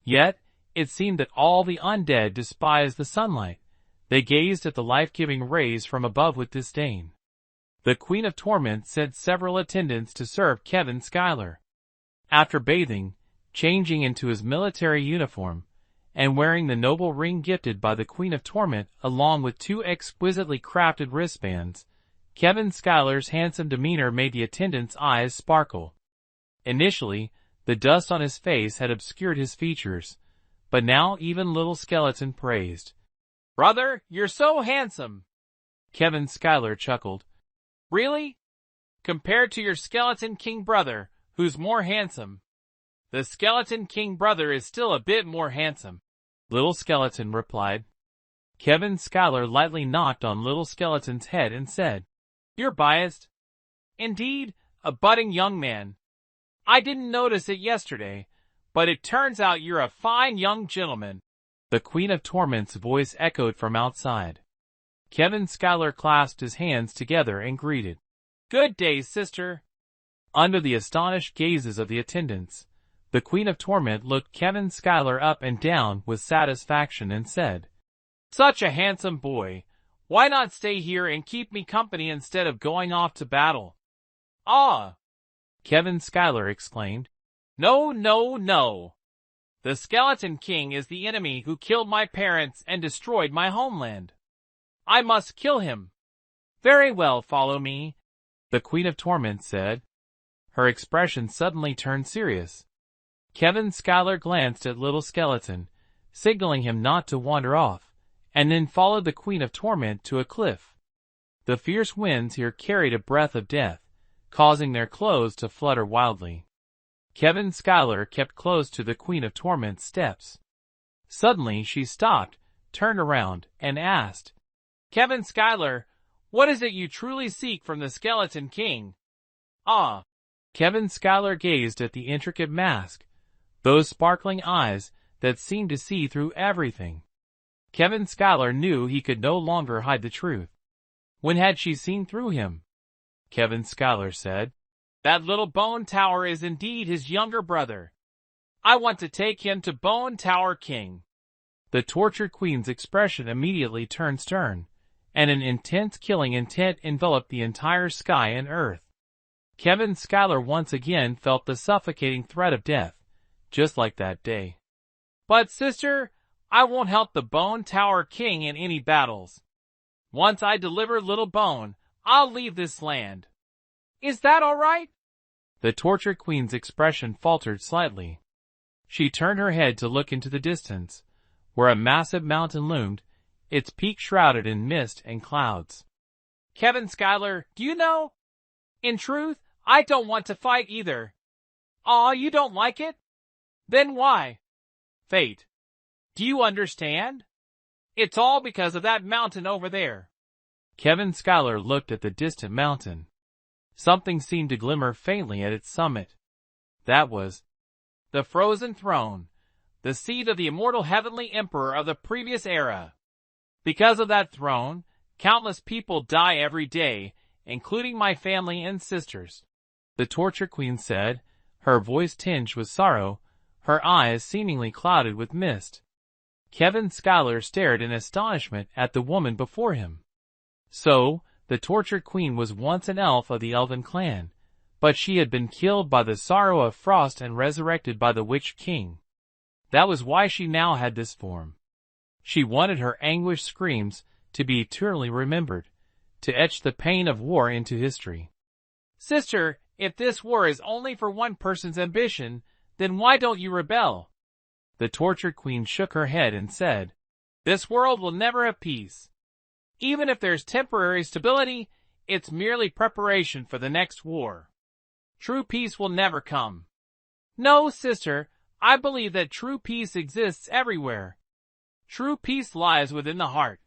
Yet, it seemed that all the undead despised the sunlight. They gazed at the life-giving rays from above with disdain. The Queen of Torment sent several attendants to serve Kevin Schuyler. After bathing, changing into his military uniform, and wearing the noble ring gifted by the Queen of Torment along with 2 exquisitely crafted wristbands, Kevin Schuyler's handsome demeanor made the attendants' eyes sparkle. Initially, the dust on his face had obscured his features, but now even Little Skeleton praised. "Brother, you're so handsome!" Kevin Schuyler chuckled. "Really? Compared to your Skeleton King brother, who's more handsome?" "The Skeleton King brother is still a bit more handsome," Little Skeleton replied. Kevin Schuyler lightly knocked on Little Skeleton's head and said, "You're biased. Indeed, a budding young man. I didn't notice it yesterday, but it turns out you're a fine young gentleman." The Queen of Torment's voice echoed from outside. Kevin Schuyler clasped his hands together and greeted, "Good day, sister." Under the astonished gazes of the attendants, the Queen of Torment looked Kevin Schuyler up and down with satisfaction and said, "Such a handsome boy. Why not stay here and keep me company instead of going off to battle?" "Ah!" Kevin Schuyler exclaimed. "No, no, no. The Skeleton King is the enemy who killed my parents and destroyed my homeland. I must kill him." "Very well, follow me," the Queen of Torment said. Her expression suddenly turned serious. Kevin Schuyler glanced at Little Skeleton, signaling him not to wander off, and then followed the Queen of Torment to a cliff. The fierce winds here carried a breath of death, causing their clothes to flutter wildly. Kevin Schuyler kept close to the Queen of Torment's steps. Suddenly she stopped, turned around, and asked, "Kevin Schuyler, what is it you truly seek from the Skeleton King?" "Ah." Kevin Schuyler gazed at the intricate mask, those sparkling eyes that seemed to see through everything. Kevin Schuyler knew he could no longer hide the truth. When had she seen through him? Kevin Schuyler said, "That little Bone Tower is indeed his younger brother. I want to take him to Bone Tower King." The tortured queen's expression immediately turned stern, and an intense killing intent enveloped the entire sky and earth. Kevin Schuyler once again felt the suffocating threat of death, just like that day. "But sister, I won't help the Bone Tower King in any battles. Once I deliver Little Bone, I'll leave this land. Is that all right?" The tortured queen's expression faltered slightly. She turned her head to look into the distance, where a massive mountain loomed, its peak shrouded in mist and clouds. "Kevin Schuyler, do you know? In truth, I don't want to fight either." "Aw, you don't like it? Then why?" "Fate. Do you understand? It's all because of that mountain over there." Kevin Schuyler looked at the distant mountain. Something seemed to glimmer faintly at its summit. That was the Frozen Throne, the seat of the immortal Heavenly Emperor of the previous era. Because of that throne, countless people die every day, including my family and sisters," the tortured queen said, her voice tinged with sorrow, her eyes seemingly clouded with mist. Kevin Schuyler stared in astonishment at the woman before him. So, the tortured queen was once an elf of the Elven clan, but she had been killed by the sorrow of frost and resurrected by the Witch King. That was why she now had this form. She wanted her anguished screams to be eternally remembered, to etch the pain of war into history. "Sister, if this war is only for one person's ambition, then why don't you rebel?" The tortured queen shook her head and said, "This world will never have peace. Even if there's temporary stability, it's merely preparation for the next war. True peace will never come." "No, sister, I believe that true peace exists everywhere. True peace lies within the heart.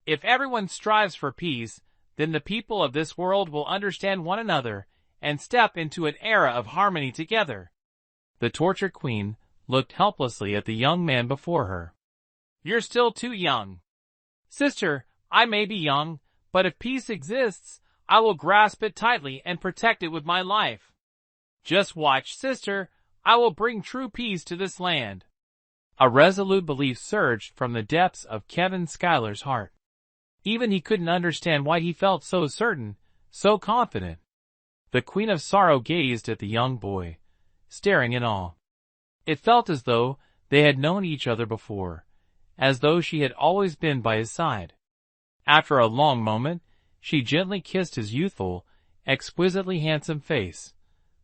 If everyone strives for peace, then the people of this world will understand one another and step into an era of harmony together." The tortured queen looked helplessly at the young man before her. "You're still too young." "Sister, I may be young, but if peace exists, I will grasp it tightly and protect it with my life. Just watch, sister, I will bring true peace to this land." A resolute belief surged from the depths of Kevin Schuyler's heart. Even he couldn't understand why he felt so certain, so confident. The Queen of Sorrow gazed at the young boy, staring in awe. It felt as though they had known each other before, as though she had always been by his side. After a long moment, she gently kissed his youthful, exquisitely handsome face,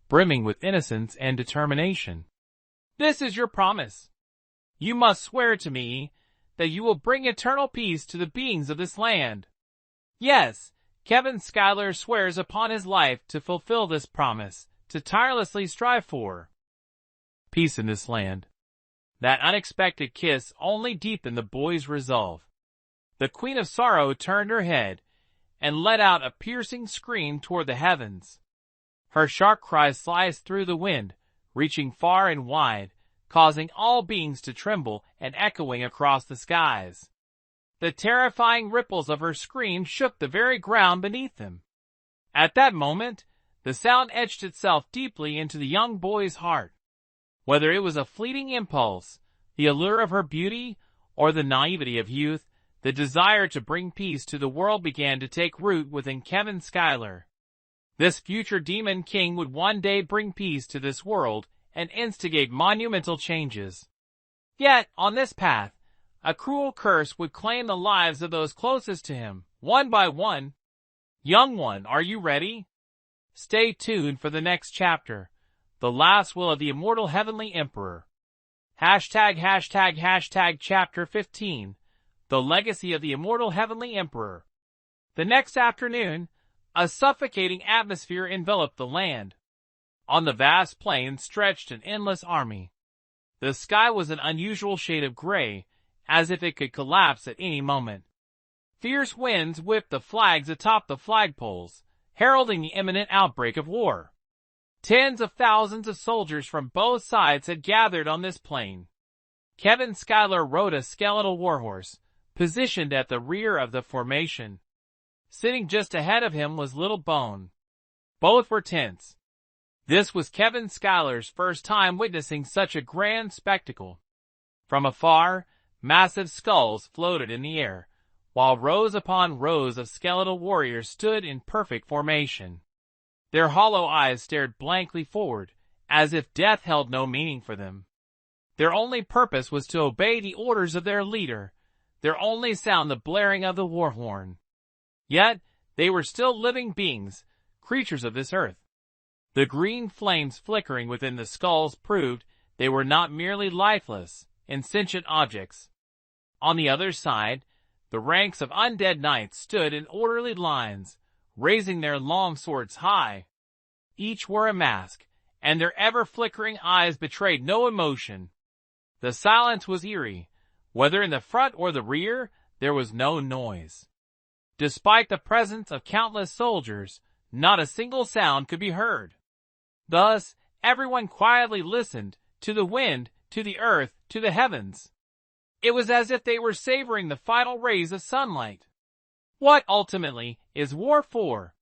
brimming with innocence and determination. "This is your promise. You must swear to me that you will bring eternal peace to the beings of this land." Yes, Kevin Schuyler swears upon his life to fulfill this promise, to tirelessly strive for peace in this land. That unexpected kiss only deepened the boy's resolve. The Queen of Sorrow turned her head and let out a piercing scream toward the heavens. Her sharp cry sliced through the wind, reaching far and wide, causing all beings to tremble and echoing across the skies. The terrifying ripples of her scream shook the very ground beneath them. At that moment, the sound etched itself deeply into the young boy's heart. Whether it was a fleeting impulse, the allure of her beauty, or the naivety of youth, the desire to bring peace to the world began to take root within Kevin Schuyler. This future demon king would one day bring peace to this world and instigate monumental changes. Yet, on this path, a cruel curse would claim the lives of those closest to him, one by one. Young one, are you ready? Stay tuned for the next chapter, The Last Will of the Immortal Heavenly Emperor. Chapter 15, The Legacy of the Immortal Heavenly Emperor. The next afternoon, a suffocating atmosphere enveloped the land. On the vast plain stretched an endless army. The sky was an unusual shade of gray, as if it could collapse at any moment. Fierce winds whipped the flags atop the flagpoles, heralding the imminent outbreak of war. Tens of thousands of soldiers from both sides had gathered on this plain. Kevin Schuyler rode a skeletal warhorse, positioned at the rear of the formation. Sitting just ahead of him was Little Bone. Both were tense. This was Kevin Schuyler's first time witnessing such a grand spectacle. From afar, massive skulls floated in the air, while rows upon rows of skeletal warriors stood in perfect formation. Their hollow eyes stared blankly forward, as if death held no meaning for them. Their only purpose was to obey the orders of their leader, their only sound the blaring of the war horn. Yet, they were still living beings, creatures of this earth. The green flames flickering within the skulls proved they were not merely lifeless, insentient objects. On the other side, the ranks of undead knights stood in orderly lines, raising their long swords high. Each wore a mask, and their ever-flickering eyes betrayed no emotion. The silence was eerie. Whether in the front or the rear, there was no noise. Despite the presence of countless soldiers, not a single sound could be heard. Thus, everyone quietly listened, to the wind, to the earth, to the heavens. It was as if they were savoring the final rays of sunlight. What, ultimately, is war for?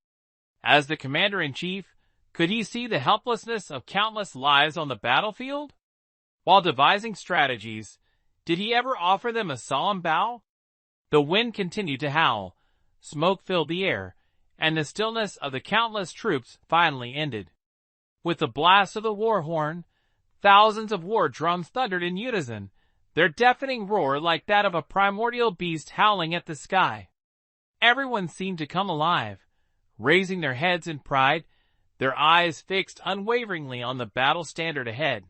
As the commander-in-chief, could he see the helplessness of countless lives on the battlefield? While devising strategies, did he ever offer them a solemn bow? The wind continued to howl, smoke filled the air, and the stillness of the countless troops finally ended. With the blast of the war horn, thousands of war drums thundered in unison, their deafening roar like that of a primordial beast howling at the sky. Everyone seemed to come alive, raising their heads in pride, their eyes fixed unwaveringly on the battle standard ahead.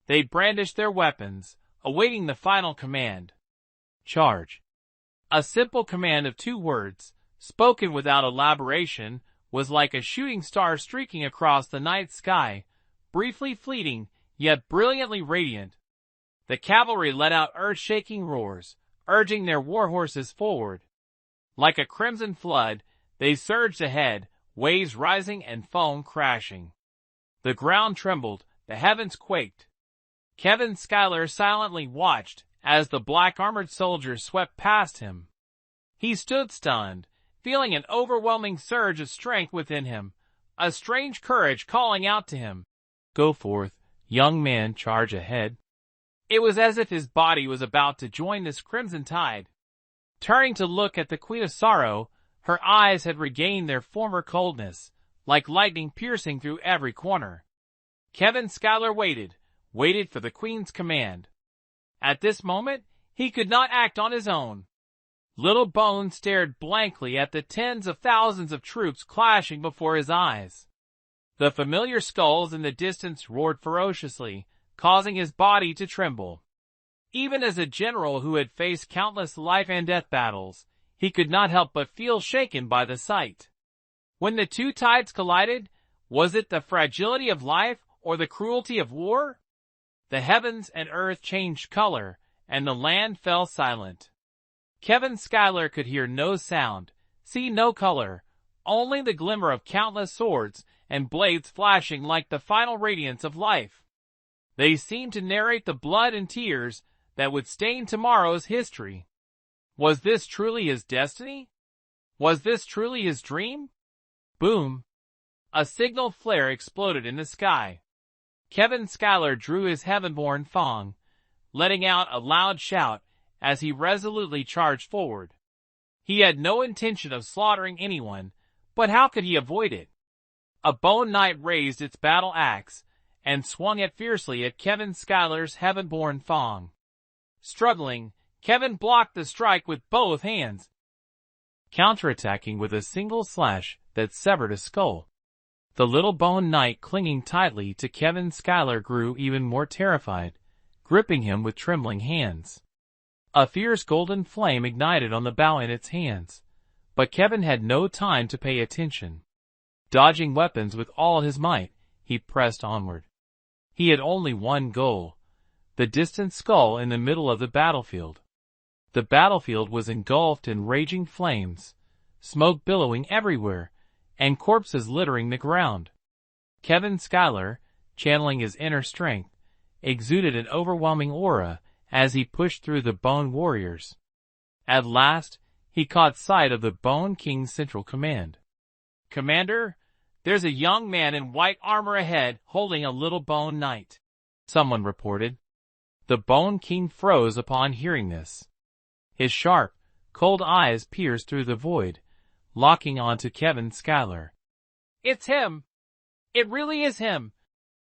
They brandished their weapons, awaiting the final command. Charge. A simple command of 2 words, spoken without elaboration, was like a shooting star streaking across the night sky, briefly fleeting, yet brilliantly radiant. The cavalry let out earth-shaking roars, urging their war horses forward. Like a crimson flood, they surged ahead, waves rising and foam crashing. The ground trembled, the heavens quaked. Kevin Schuyler silently watched as the black-armored soldiers swept past him. He stood stunned, feeling an overwhelming surge of strength within him, a strange courage calling out to him. "Go forth, young man, charge ahead." It was as if his body was about to join this crimson tide. Turning to look at the Queen of Sorrow, her eyes had regained their former coldness, like lightning piercing through every corner. Kevin Schuyler waited for the Queen's command. At this moment, he could not act on his own. Little Bone stared blankly at the tens of thousands of troops clashing before his eyes. The familiar skulls in the distance roared ferociously, causing his body to tremble. Even as a general who had faced countless life-and-death battles, he could not help but feel shaken by the sight. When the two tides collided, was it the fragility of life or the cruelty of war? The heavens and earth changed color, and the land fell silent. Kevin Schuyler could hear no sound, see no color, only the glimmer of countless swords and blades flashing like the final radiance of life. They seemed to narrate the blood and tears that would stain tomorrow's history. Was this truly his destiny? Was this truly his dream? Boom! A signal flare exploded in the sky. Kevin Schuyler drew his heaven-born Fang, letting out a loud shout as he resolutely charged forward. He had no intention of slaughtering anyone, but how could he avoid it? A bone knight raised its battle axe and swung it fiercely at Kevin Schuyler's heaven-born Fang. Struggling, Kevin blocked the strike with both hands, counterattacking with a single slash that severed a skull. The little bone knight clinging tightly to Kevin Schuyler grew even more terrified, gripping him with trembling hands. A fierce golden flame ignited on the bow in its hands, but Kevin had no time to pay attention. Dodging weapons with all his might, he pressed onward. He had only one goal: the distant skull in the middle of the battlefield. The battlefield was engulfed in raging flames, smoke billowing everywhere, and corpses littering the ground. Kevin Schuyler, channeling his inner strength, exuded an overwhelming aura as he pushed through the Bone Warriors. At last, he caught sight of the Bone King's central command. "Commander, there's a young man in white armor ahead holding a little bone knight," someone reported. The Bone King froze upon hearing this. His sharp, cold eyes pierced through the void, locking onto Kevin Schuyler. "It's him! It really is him!"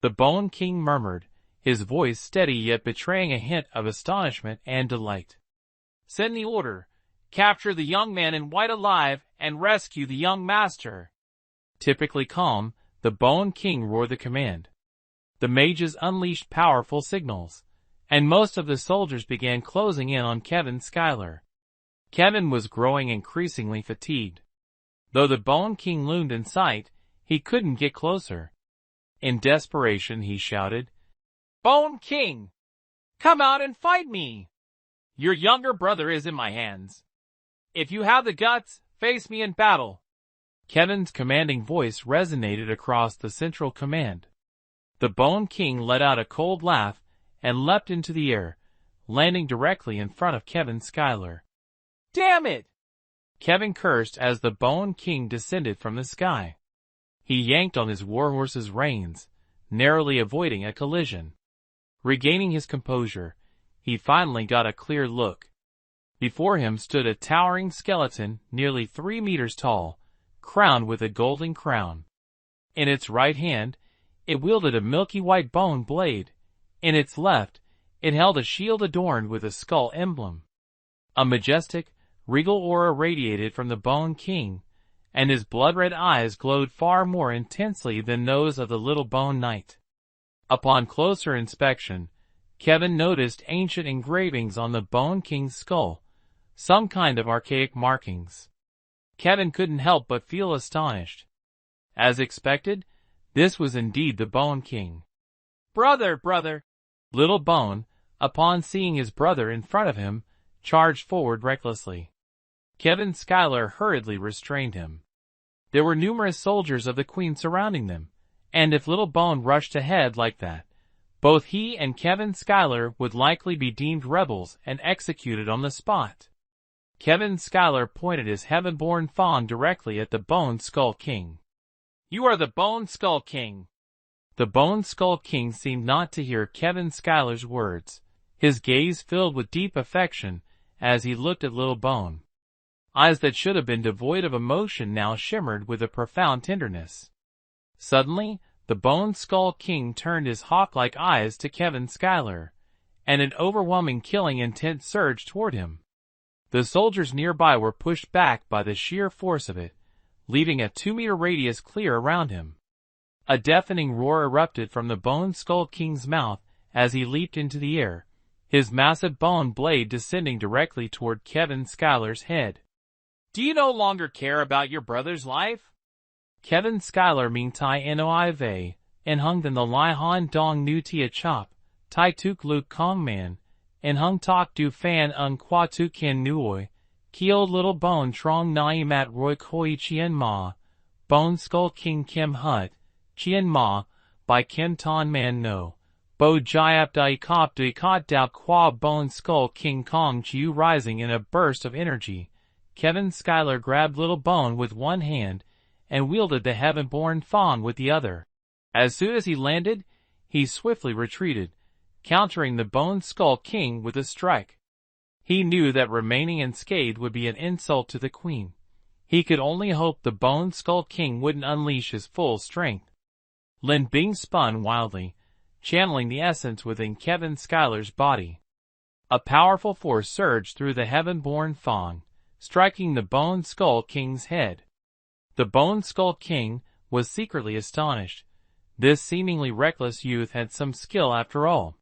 the Bone King murmured, his voice steady yet betraying a hint of astonishment and delight. "Send the order. Capture the young man in white alive and rescue the young master." Typically calm, the Bone King roared the command. The mages unleashed powerful signals, and most of the soldiers began closing in on Kevin Schuyler. Kevin was growing increasingly fatigued. Though the Bone King loomed in sight, he couldn't get closer. In desperation he shouted, "Bone King! Come out and fight me! Your younger brother is in my hands. If you have the guts, face me in battle." Kevin's commanding voice resonated across the central command. The Bone King let out a cold laugh and leapt into the air, landing directly in front of Kevin Schuyler. "Damn it!" Kevin cursed as the Bone King descended from the sky. He yanked on his warhorse's reins, narrowly avoiding a collision. Regaining his composure, he finally got a clear look. Before him stood a towering skeleton nearly 3 meters tall, crowned with a golden crown. In its right hand, it wielded a milky white bone blade. In its left, it held a shield adorned with a skull emblem. A majestic, regal aura radiated from the Bone King, and his blood-red eyes glowed far more intensely than those of the little bone knight. Upon closer inspection, Kevin noticed ancient engravings on the Bone King's skull, some kind of archaic markings. Kevin couldn't help but feel astonished. As expected, this was indeed the Bone King. "Brother, brother!" Little Bone, upon seeing his brother in front of him, charged forward recklessly. Kevin Schuyler hurriedly restrained him. There were numerous soldiers of the Queen surrounding them, and if Little Bone rushed ahead like that, both he and Kevin Schuyler would likely be deemed rebels and executed on the spot. Kevin Schuyler pointed his heaven-born Fang directly at the Bone Skull King. "You are the Bone Skull King!" The Bone Skull King seemed not to hear Kevin Schuyler's words. his gaze filled with deep affection as he looked at Little Bone. Eyes that should have been devoid of emotion now shimmered with a profound tenderness. Suddenly, the Bone Skull King turned his hawk-like eyes to Kevin Schuyler, and an overwhelming killing intent surged toward him. The soldiers nearby were pushed back by the sheer force of it, leaving a 2-meter radius clear around him. A deafening roar erupted from the Bone Skull King's mouth as he leaped into the air, his massive bone blade descending directly toward Kevin Schuyler's head. "Do you no longer care about your brother's life?" Kevin Schuyler Ming Tai Noive, and hung than the Lai Han Dong Nu Tia Chop, Tai Tuk Luk Kong Man, and hung Tok Du Fan Ung Qua Tu Kin Nuoi, Keo Little Bone Trong Nai Mat Roy Koi Chien Ma, Bone Skull King Kim Hut, Chien Ma, by Kim Ton Man No, Bo Jiap Dai Kop Dai Kot Dao Qua Bone Skull King Kong Chiu. Rising in a burst of energy, Kevin Schuyler grabbed Little Bone with one hand and wielded the Heaven-born Fang with the other. As soon as he landed, he swiftly retreated, countering the Bone Skull King with a strike. He knew that remaining unscathed would be an insult to the Queen. He could only hope the Bone Skull King wouldn't unleash his full strength. Lin Bing spun wildly, channeling the essence within Kevin Schuyler's body. A powerful force surged through the Heaven-born Fang, striking the Bone Skull King's head. The Bone Skull King was secretly astonished. This seemingly reckless youth had some skill after all.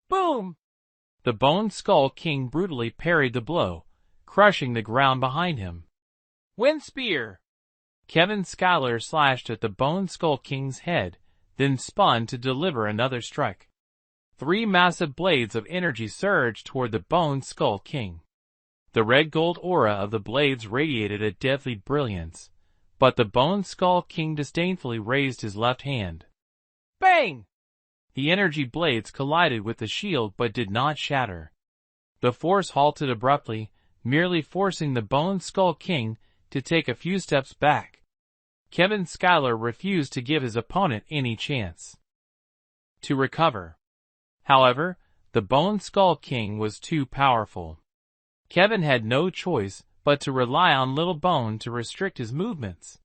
Boom! The Bone Skull King brutally parried the blow, crushing the ground behind him. Wind Spear! Kevin Schuyler slashed at the Bone Skull King's head, then spun to deliver another strike. 3 massive blades of energy surged toward the Bone Skull King. The red-gold aura of the blades radiated a deadly brilliance, but the Bone Skull King disdainfully raised his left hand. Bang! The energy blades collided with the shield but did not shatter. The force halted abruptly, merely forcing the Bone Skull King to take a few steps back. Kevin Schuyler refused to give his opponent any chance to recover. However, the Bone Skull King was too powerful. Kevin had no choice but to rely on Little Bone to restrict his movements.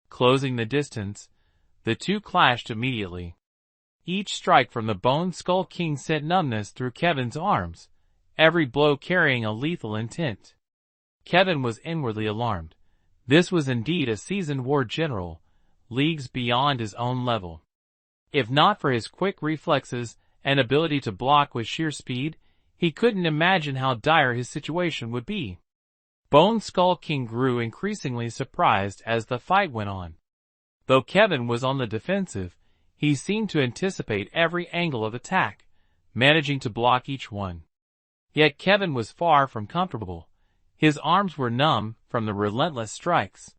Closing the distance, the two clashed immediately. Each strike from the Bone Skull King sent numbness through Kevin's arms, every blow carrying a lethal intent. Kevin was inwardly alarmed. This was indeed a seasoned war general, leagues beyond his own level. If not for his quick reflexes and ability to block with sheer speed, he couldn't imagine how dire his situation would be. Bone Skull King grew increasingly surprised as the fight went on. Though Kevin was on the defensive, he seemed to anticipate every angle of attack, managing to block each one. Yet Kevin was far from comfortable. His arms were numb from the relentless strikes.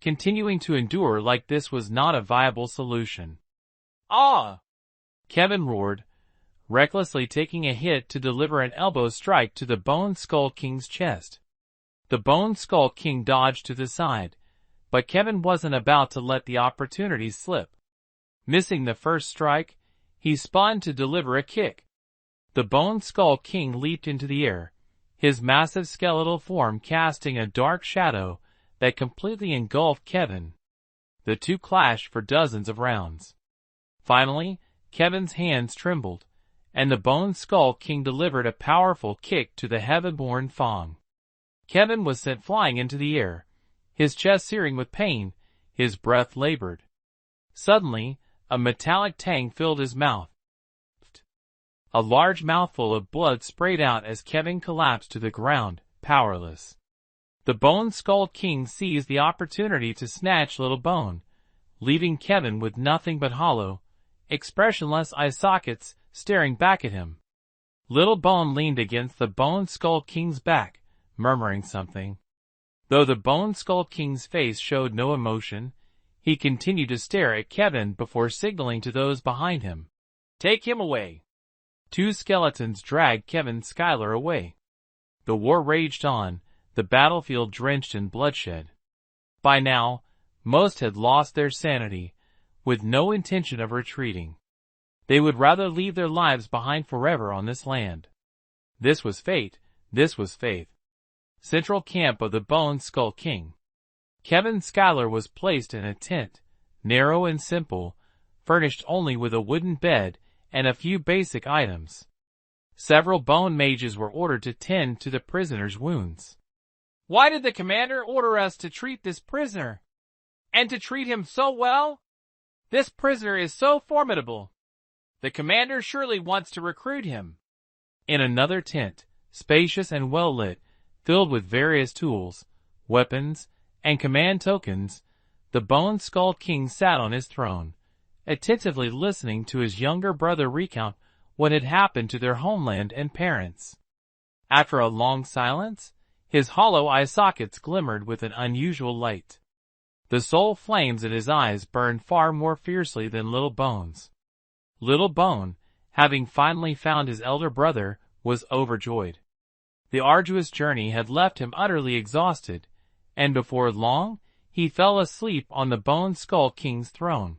Continuing to endure like this was not a viable solution. "Ah!" Kevin roared, recklessly taking a hit to deliver an elbow strike to the Bone Skull King's chest. The Bone Skull King dodged to the side, but Kevin wasn't about to let the opportunity slip. Missing the first strike, he spun to deliver a kick. The Bone Skull King leaped into the air, his massive skeletal form casting a dark shadow that completely engulfed Kevin. The two clashed for dozens of rounds. Finally, Kevin's hands trembled, and the Bone Skull King delivered a powerful kick to the Heaven-born Fang. Kevin was sent flying into the air, his chest searing with pain, his breath labored. Suddenly, a metallic tang filled his mouth. A large mouthful of blood sprayed out as Kevin collapsed to the ground, powerless. The Bone Skull King seized the opportunity to snatch Little Bone, leaving Kevin with nothing but hollow, expressionless eye sockets staring back at him. Little Bone leaned against the Bone Skull King's back, murmuring something. Though the Bone Skull King's face showed no emotion, he continued to stare at Kevin before signaling to those behind him. "Take him away." 2 skeletons dragged Kevin Schuyler away. The war raged on, the battlefield drenched in bloodshed. By now, most had lost their sanity, with no intention of retreating. They would rather leave their lives behind forever on this land. This was fate. This was faith. Central camp of the Bone Skull King. Kevin Schuyler was placed in a tent, narrow and simple, furnished only with a wooden bed and a few basic items. Several bone mages were ordered to tend to the prisoner's wounds. Why did the commander order us to treat this prisoner? And to treat him so well? This prisoner is so formidable. The commander surely wants to recruit him. In another tent, spacious and well lit, filled with various tools, weapons, and command tokens, the Bone Skull King sat on his throne, attentively listening to his younger brother recount what had happened to their homeland and parents. After a long silence, his hollow eye sockets glimmered with an unusual light. The soul flames in his eyes burned far more fiercely than Little Bone's. Little Bone, having finally found his elder brother, was overjoyed. The arduous journey had left him utterly exhausted, and before long, he fell asleep on the Bone Skull King's throne.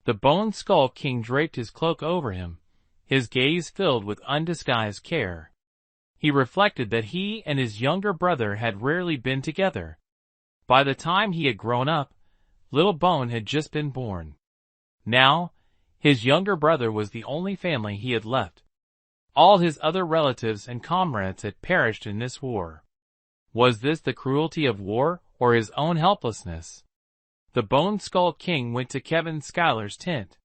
The Bone Skull King draped his cloak over him, his gaze filled with undisguised care. He reflected that he and his younger brother had rarely been together. By the time he had grown up, Little Bone had just been born. Now, his younger brother was the only family he had left. All his other relatives and comrades had perished in this war. Was this the cruelty of war or his own helplessness? The Bone Skull King went to Kevin Schuyler's tent.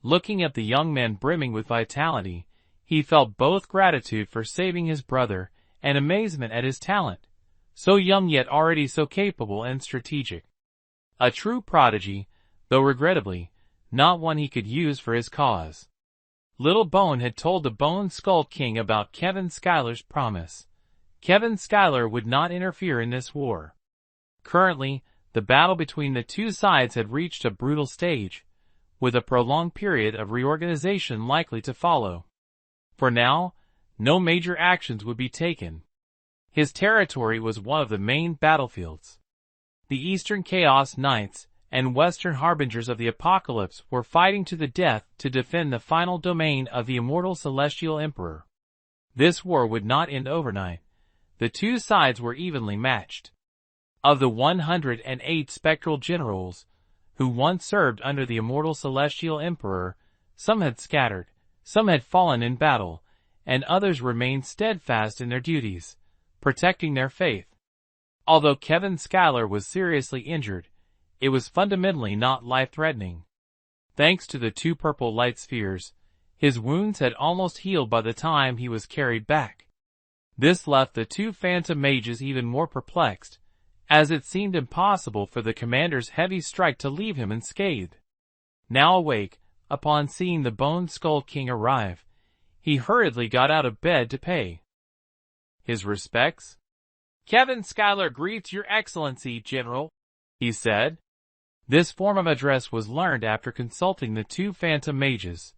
Looking at the young man brimming with vitality, he felt both gratitude for saving his brother and amazement at his talent, so young yet already so capable and strategic. A true prodigy, though regrettably, not one he could use for his cause. Little Bone had told the Bone Skull King about Kevin Schuyler's promise. Kevin Schuyler would not interfere in this war. Currently, the battle between the two sides had reached a brutal stage, with a prolonged period of reorganization likely to follow. For now, no major actions would be taken. His territory was one of the main battlefields. The Eastern Chaos Knights and Western Harbingers of the Apocalypse were fighting to the death to defend the final domain of the immortal Celestial Emperor. This war would not end overnight. The two sides were evenly matched. Of the 108 spectral generals who once served under the immortal Celestial Emperor, some had scattered, some had fallen in battle, and others remained steadfast in their duties, protecting their faith. Although Kevin Schuyler was seriously injured, it was fundamentally not life-threatening. Thanks to the two purple light spheres, his wounds had almost healed by the time he was carried back. This left the two phantom mages even more perplexed, as it seemed impossible for the commander's heavy strike to leave him unscathed. Now awake, upon seeing the Bone Skull King arrive, he hurriedly got out of bed to pay his respects. Kevin Schuyler greets your excellency, General, he said. This form of address was learned after consulting the two phantom mages,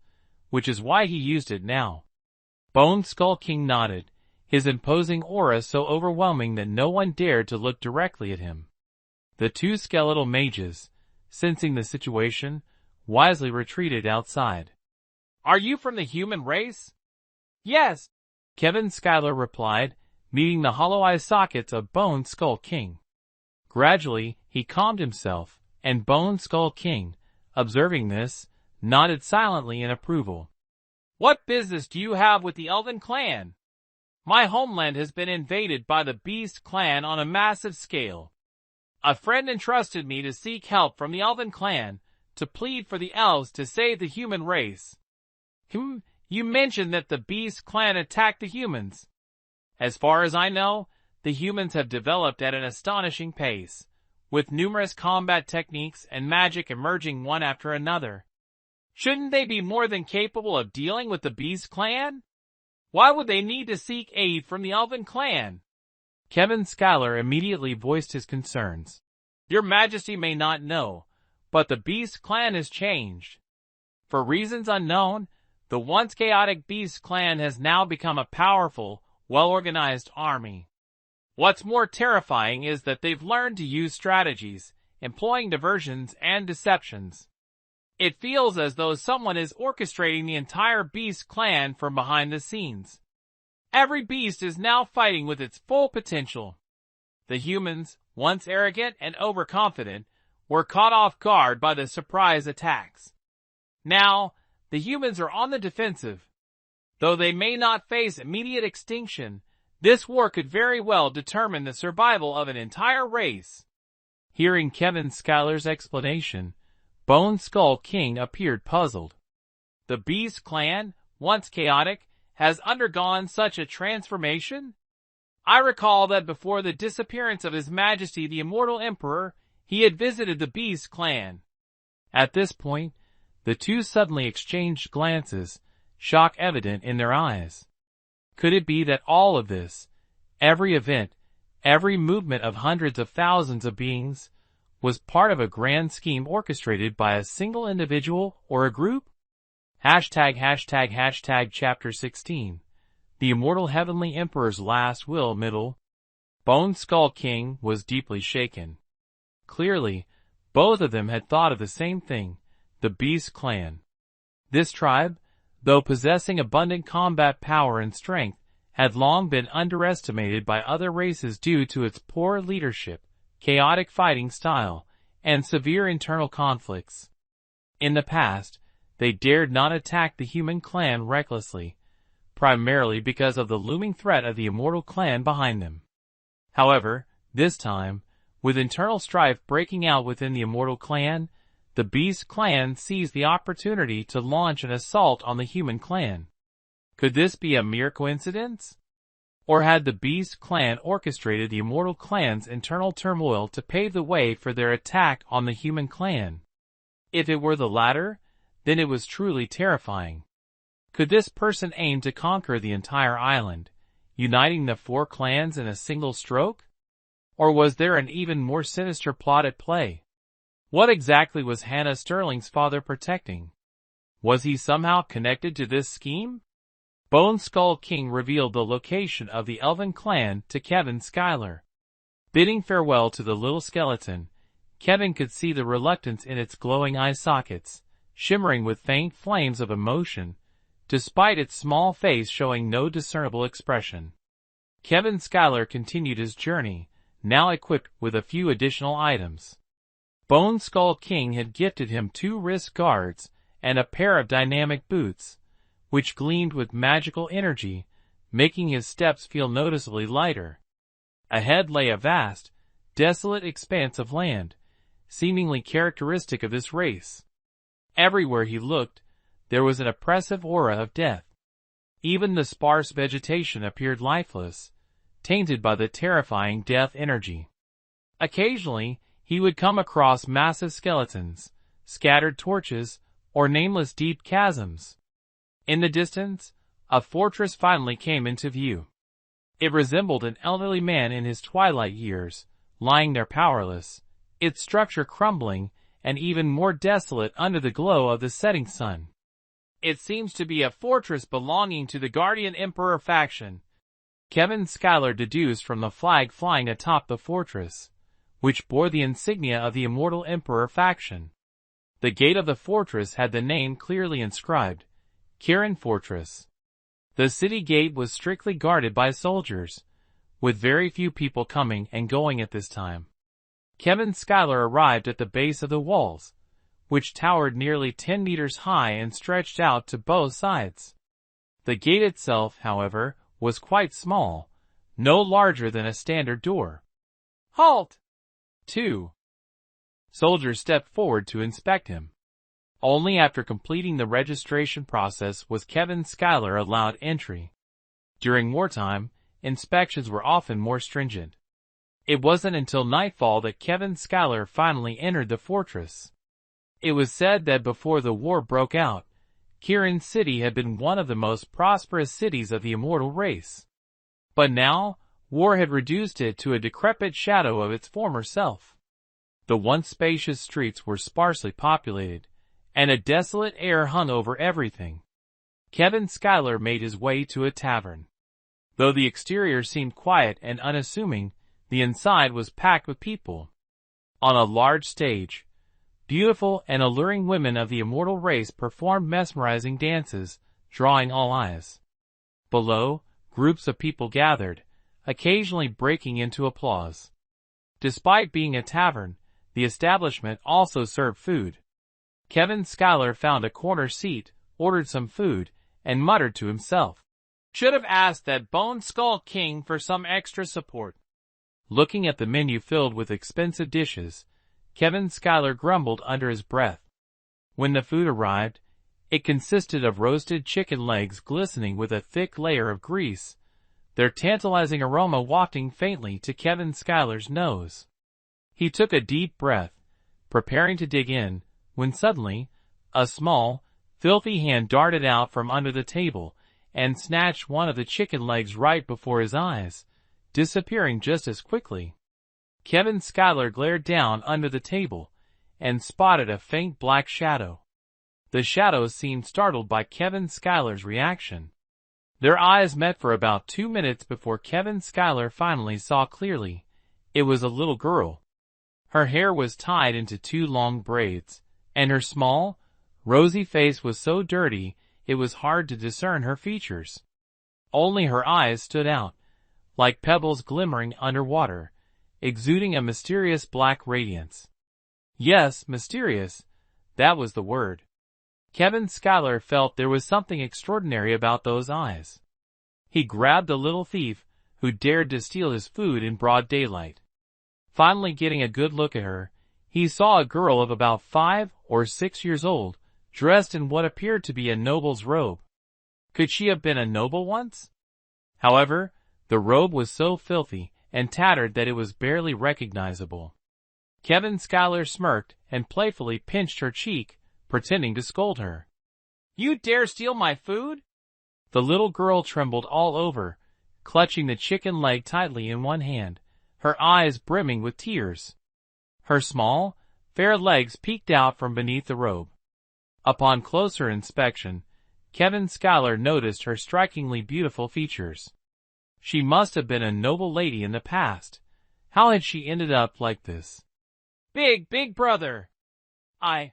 which is why he used it now. Bone Skull King nodded, his imposing aura so overwhelming that no one dared to look directly at him. The two skeletal mages, sensing the situation, wisely retreated outside. Are you from the human race? Yes, Kevin Schuyler replied, meeting the hollow eye sockets of Bone Skull King. Gradually, he calmed himself, and Bone Skull King, observing this, nodded silently in approval. What business do you have with the Elven clan? My homeland has been invaded by the Beast clan on a massive scale. A friend entrusted me to seek help from the Elven clan, to plead for the elves to save the human race. You mentioned that the Beast clan attacked the humans. As far as I know, the humans have developed at an astonishing pace, with numerous combat techniques and magic emerging one after another. Shouldn't they be more than capable of dealing with the Beast clan? Why would they need to seek aid from the Elven clan? Kevin Schuyler immediately voiced his concerns. Your Majesty may not know, but the Beast clan has changed. For reasons unknown, the once chaotic Beast clan has now become a powerful, well-organized army. What's more terrifying is that they've learned to use strategies, employing diversions and deceptions. It feels as though someone is orchestrating the entire beast clan from behind the scenes. Every beast is now fighting with its full potential. The humans, once arrogant and overconfident, were caught off guard by the surprise attacks. Now, the humans are on the defensive. Though they may not face immediate extinction, this war could very well determine the survival of an entire race. Hearing Kevin Schuyler's explanation, Bone Skull King appeared puzzled. The Beast Clan, once chaotic, has undergone such a transformation? I recall that before the disappearance of His Majesty the Immortal Emperor, he had visited the Beast Clan. At this point, the two suddenly exchanged glances, shock evident in their eyes. Could it be that all of this, every event, every movement of hundreds of thousands of beings, was part of a grand scheme orchestrated by a single individual or a group? Chapter 16. The Immortal Heavenly Emperor's Last Will Middle. Bone Skull King was deeply shaken. Clearly, both of them had thought of the same thing, the Beast Clan. This tribe, though possessing abundant combat power and strength, had long been underestimated by other races due to its poor leadership, chaotic fighting style, and severe internal conflicts. In the past, they dared not attack the human clan recklessly, primarily because of the looming threat of the Immortal Clan behind them. However, this time, with internal strife breaking out within the Immortal Clan, the Beast Clan seized the opportunity to launch an assault on the human clan. Could this be a mere coincidence? Or had the Beast Clan orchestrated the Immortal Clan's internal turmoil to pave the way for their attack on the human clan? If it were the latter, then it was truly terrifying. Could this person aim to conquer the entire island, uniting the four clans in a single stroke? Or was there an even more sinister plot at play? What exactly was Hannah Sterling's father protecting? Was he somehow connected to this scheme? Bone Skull King revealed the location of the Elven clan to Kevin Schuyler. Bidding farewell to the little skeleton, Kevin could see the reluctance in its glowing eye sockets, shimmering with faint flames of emotion, despite its small face showing no discernible expression. Kevin Schuyler continued his journey, now equipped with a few additional items. Bone Skull King had gifted him 2 wrist guards and a pair of dynamic boots, which gleamed with magical energy, making his steps feel noticeably lighter. Ahead lay a vast, desolate expanse of land, seemingly characteristic of this race. Everywhere he looked, there was an oppressive aura of death. Even the sparse vegetation appeared lifeless, tainted by the terrifying death energy. Occasionally, he would come across massive skeletons, scattered torches, or nameless deep chasms. In the distance, a fortress finally came into view. It resembled an elderly man in his twilight years, lying there powerless, its structure crumbling and even more desolate under the glow of the setting sun. It seems to be a fortress belonging to the Guardian Emperor faction, Kevin Schuyler deduced from the flag flying atop the fortress, which bore the insignia of the Immortal Emperor faction. The gate of the fortress had the name clearly inscribed, Kirin Fortress. The city gate was strictly guarded by soldiers, with very few people coming and going at this time. Kevin Schuyler arrived at the base of the walls, which towered nearly 10 meters high and stretched out to both sides. The gate itself, however, was quite small, no larger than a standard door. "Halt!" 2. Soldiers stepped forward to inspect him. Only after completing the registration process was Kevin Schuyler allowed entry. During wartime, inspections were often more stringent. It wasn't until nightfall that Kevin Schuyler finally entered the fortress. It was said that before the war broke out, Kirin City had been one of the most prosperous cities of the immortal race. But now, war had reduced it to a decrepit shadow of its former self. The once spacious streets were sparsely populated, and a desolate air hung over everything. Kevin Schuyler made his way to a tavern. Though the exterior seemed quiet and unassuming, the inside was packed with people. On a large stage, Beautiful and alluring women of the immortal race performed mesmerizing dances, drawing all eyes. Below, groups of people gathered, occasionally breaking into applause. Despite being a tavern, the establishment also served food. Kevin Schuyler found a corner seat, ordered some food, and muttered to himself, "Should have asked that Bone Skull King for some extra support." Looking at the menu filled with expensive dishes, Kevin Schuyler grumbled under his breath. When the food arrived, it consisted of roasted chicken legs glistening with a thick layer of grease, their tantalizing aroma wafting faintly to Kevin Schuyler's nose. He took a deep breath, preparing to dig in, when suddenly, a small, filthy hand darted out from under the table and snatched one of the chicken legs right before his eyes, disappearing just as quickly. Kevin Schuyler glared down under the table and spotted a faint black shadow. The shadow seemed startled by Kevin Schuyler's reaction. Their eyes met for about 2 minutes before Kevin Schuyler finally saw clearly. It was a little girl. Her hair was tied into 2 long braids, and her small, rosy face was so dirty it was hard to discern her features. Only her eyes stood out, like pebbles glimmering under water, exuding a mysterious black radiance. Yes, mysterious, that was the word. Kevin Schuyler felt there was something extraordinary about those eyes. He grabbed the little thief who dared to steal his food in broad daylight. Finally getting a good look at her, he saw a girl of about 5 or 6 years old, dressed in what appeared to be a noble's robe. Could she have been a noble once? However, the robe was so filthy and tattered that it was barely recognizable. Kevin Schuyler smirked and playfully pinched her cheek, pretending to scold her. "You dare steal my food?" The little girl trembled all over, clutching the chicken leg tightly in one hand, her eyes brimming with tears. Her small, fair legs peeked out from beneath the robe. Upon closer inspection, Kevin Schuyler noticed her strikingly beautiful features. She must have been a noble lady in the past. How had she ended up like this? Big brother. I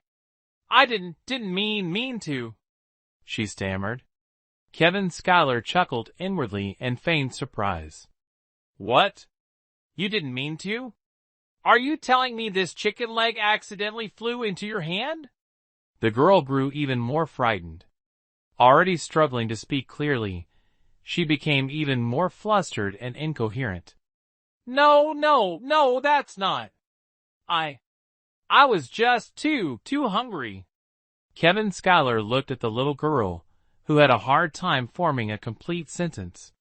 didn't mean to," she stammered. Kevin Schuyler chuckled inwardly and feigned surprise. "What? You didn't mean to? Are you telling me this chicken leg accidentally flew into your hand?" The girl grew even more frightened. Already struggling to speak clearly, she became even more flustered and incoherent. No, that's not. I was just too hungry." Kevin Schuyler looked at the little girl, who had a hard time forming a complete sentence.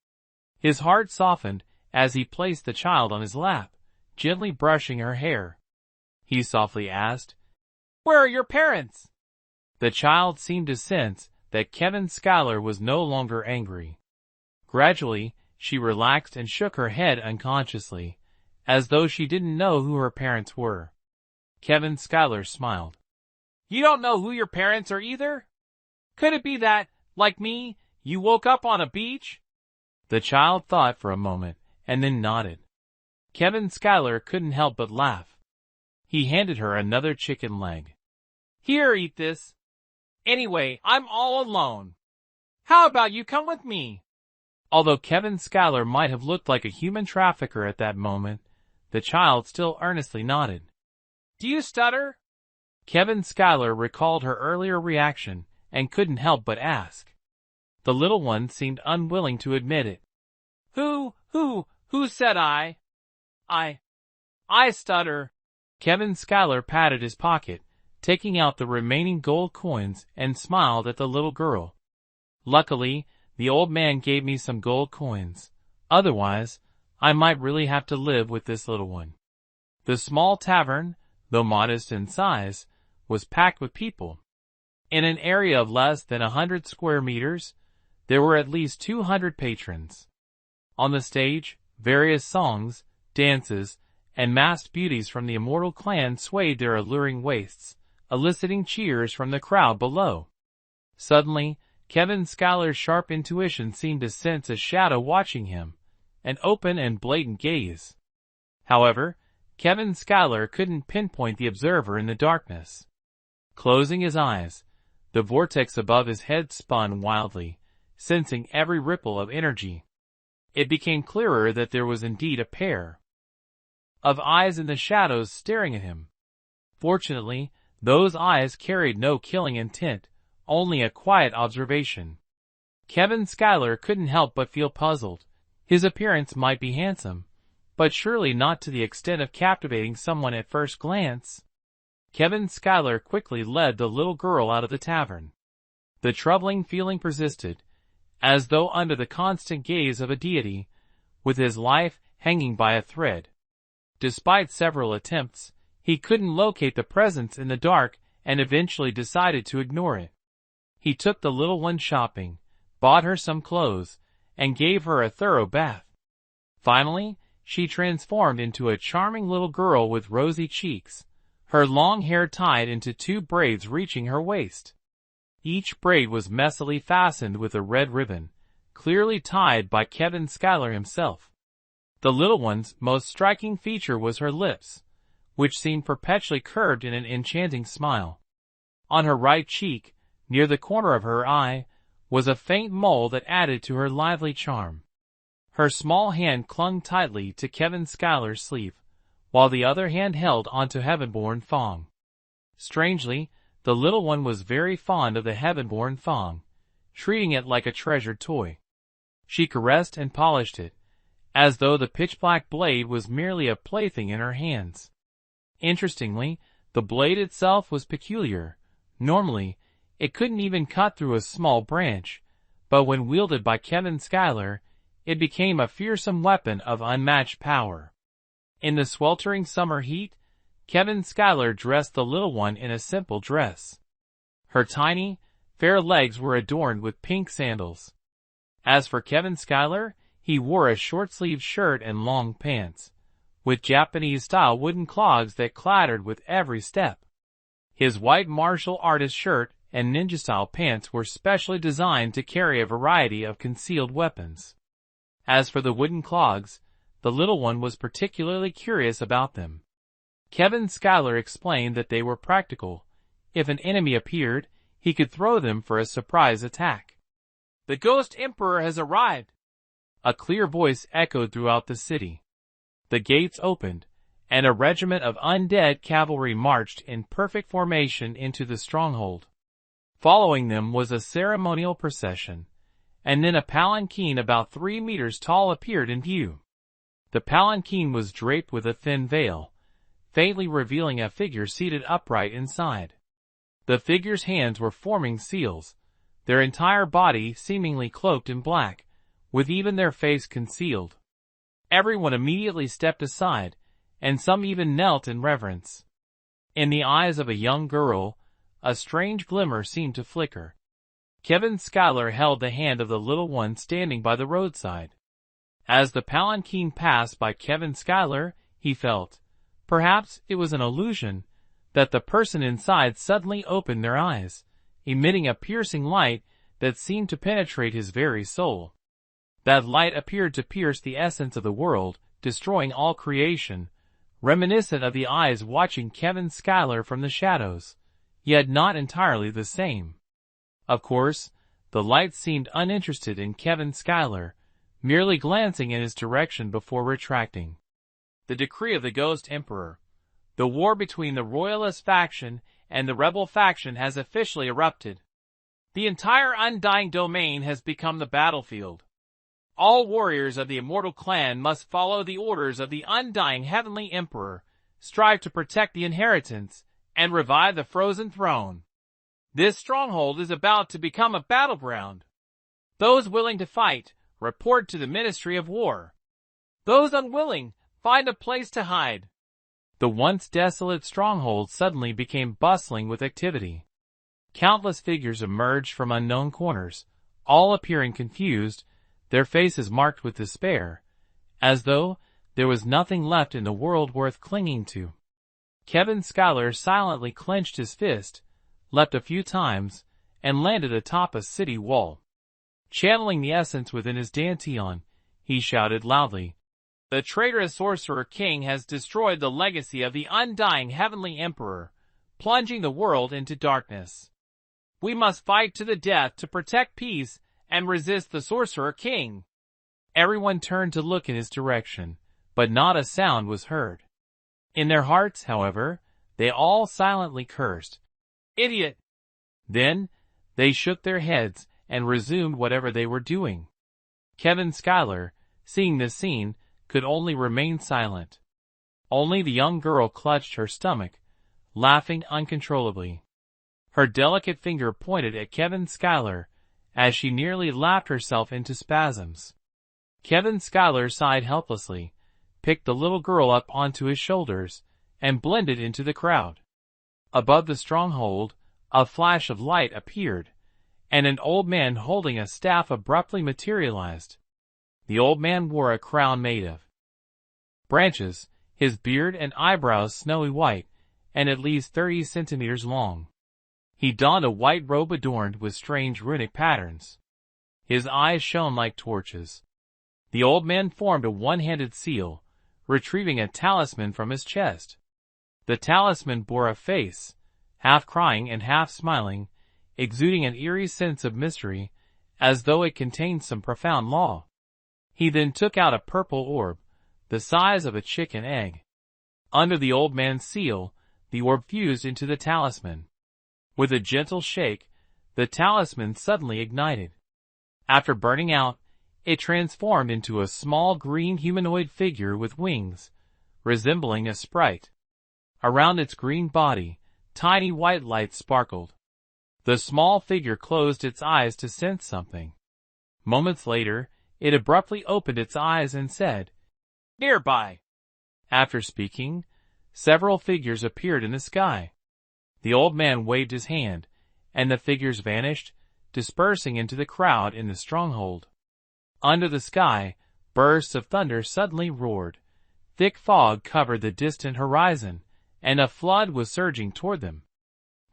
His heart softened as he placed the child on his lap, gently brushing her hair. He softly asked, "Where are your parents?" The child seemed to sense that Kevin Schuyler was no longer angry. Gradually, she relaxed and shook her head unconsciously, as though she didn't know who her parents were. Kevin Schuyler smiled. "You don't know who your parents are either? Could it be that, like me, you woke up on a beach?" The child thought for a moment, and then nodded. Kevin Schuyler couldn't help but laugh. He handed her another chicken leg. "Here, eat this. Anyway, I'm all alone. How about you come with me?" Although Kevin Schuyler might have looked like a human trafficker at that moment, the child still earnestly nodded. "Do you stutter?" Kevin Schuyler recalled her earlier reaction and couldn't help but ask. The little one seemed unwilling to admit it. Who said I stutter?" Kevin Schuyler patted his pocket, taking out the remaining gold coins, and smiled at the little girl. "Luckily, the old man gave me some gold coins. Otherwise, I might really have to live with this little one." The small tavern, though modest in size, was packed with people. In an area of less than 100 square meters, there were at least 200 patrons. On the stage, various songs, dances, and masked beauties from the immortal clan swayed their alluring waists, eliciting cheers from the crowd below. Suddenly, Kevin Schuyler's sharp intuition seemed to sense a shadow watching him, an open and blatant gaze. However, Kevin Schuyler couldn't pinpoint the observer in the darkness. Closing his eyes, the vortex above his head spun wildly, sensing every ripple of energy. It became clearer that there was indeed a pair of eyes in the shadows staring at him. Fortunately, those eyes carried no killing intent, only a quiet observation. Kevin Schuyler couldn't help but feel puzzled. His appearance might be handsome, but surely not to the extent of captivating someone at first glance. Kevin Schuyler quickly led the little girl out of the tavern. The troubling feeling persisted, as though under the constant gaze of a deity, with his life hanging by a thread. Despite several attempts, he couldn't locate the presence in the dark and eventually decided to ignore it. He took the little one shopping, bought her some clothes, and gave her a thorough bath. Finally, she transformed into a charming little girl with rosy cheeks, her long hair tied into 2 braids reaching her waist. Each braid was messily fastened with a red ribbon, clearly tied by Kevin Schuyler himself. The little one's most striking feature was her lips, which seemed perpetually curved in an enchanting smile. On her right cheek, near the corner of her eye, was a faint mole that added to her lively charm. Her small hand clung tightly to Kevin Schuyler's sleeve, while the other hand held onto Heavenborn Fang. Strangely, the little one was very fond of the Heavenborn Fang, treating it like a treasured toy. She caressed and polished it, as though the pitch-black blade was merely a plaything in her hands. Interestingly, the blade itself was peculiar. Normally, it couldn't even cut through a small branch, but when wielded by Kevin Schuyler, it became a fearsome weapon of unmatched power. In the sweltering summer heat, Kevin Schuyler dressed the little one in a simple dress. Her tiny, fair legs were adorned with pink sandals. As for Kevin Schuyler, he wore a short-sleeved shirt and long pants, with Japanese-style wooden clogs that clattered with every step. His white martial artist shirt and ninja-style pants were specially designed to carry a variety of concealed weapons. As for the wooden clogs, the little one was particularly curious about them. Kevin Schuyler explained that they were practical. If an enemy appeared, he could throw them for a surprise attack. "The Ghost Emperor has arrived," a clear voice echoed throughout the city. The gates opened, and a regiment of undead cavalry marched in perfect formation into the stronghold. Following them was a ceremonial procession, and then a palanquin about 3 meters tall appeared in view. The palanquin was draped with a thin veil, faintly revealing a figure seated upright inside. The figure's hands were forming seals, their entire body seemingly cloaked in black, with even their face concealed. Everyone immediately stepped aside, and some even knelt in reverence. In the eyes of a young girl, a strange glimmer seemed to flicker. Kevin Schuyler held the hand of the little one standing by the roadside. As the palanquin passed by Kevin Schuyler, he felt, perhaps it was an illusion, that the person inside suddenly opened their eyes, emitting a piercing light that seemed to penetrate his very soul. That light appeared to pierce the essence of the world, destroying all creation, reminiscent of the eyes watching Kevin Schuyler from the shadows, yet not entirely the same. Of course, the light seemed uninterested in Kevin Schuyler, merely glancing in his direction before retracting. The decree of the Ghost Emperor. The war between the Royalist faction and the Rebel faction has officially erupted. The entire Undying domain has become the battlefield. All warriors of the Immortal Clan must follow the orders of the Undying Heavenly Emperor, strive to protect the inheritance, and revive the frozen throne. This stronghold is about to become a battleground. Those willing to fight, report to the Ministry of War. Those unwilling, find a place to hide. The once desolate stronghold suddenly became bustling with activity. Countless figures emerged from unknown corners, all appearing confused, their faces marked with despair, as though there was nothing left in the world worth clinging to. Kevin Schuyler silently clenched his fist, leapt a few times, and landed atop a city wall. Channeling the essence within his dantian, he shouted loudly, The traitorous Sorcerer King has destroyed the legacy of the undying Heavenly Emperor, plunging the world into darkness. We must fight to the death to protect peace and resist the Sorcerer King. Everyone turned to look in his direction, but not a sound was heard. In their hearts, however, they all silently cursed. Idiot! Then, they shook their heads and resumed whatever they were doing. Kevin Schuyler, seeing this scene, could only remain silent. Only the young girl clutched her stomach, laughing uncontrollably. Her delicate finger pointed at Kevin Schuyler, as she nearly laughed herself into spasms. Kevin Schuyler sighed helplessly, picked the little girl up onto his shoulders, and blended into the crowd. Above the stronghold, a flash of light appeared, and an old man holding a staff abruptly materialized. The old man wore a crown made of branches, his beard and eyebrows snowy white, and at least 30 centimeters long. He donned a white robe adorned with strange runic patterns. His eyes shone like torches. The old man formed a one-handed seal, retrieving a talisman from his chest. The talisman bore a face, half crying and half smiling, exuding an eerie sense of mystery, as though it contained some profound law. He then took out a purple orb, the size of a chicken egg. Under the old man's seal, the orb fused into the talisman. With a gentle shake, the talisman suddenly ignited. After burning out, it transformed into a small green humanoid figure with wings, resembling a sprite. Around its green body, tiny white lights sparkled. The small figure closed its eyes to sense something. Moments later, it abruptly opened its eyes and said, "Nearby." After speaking, several figures appeared in the sky. The old man waved his hand, and the figures vanished, dispersing into the crowd in the stronghold. Under the sky, bursts of thunder suddenly roared. Thick fog covered the distant horizon, and a flood was surging toward them.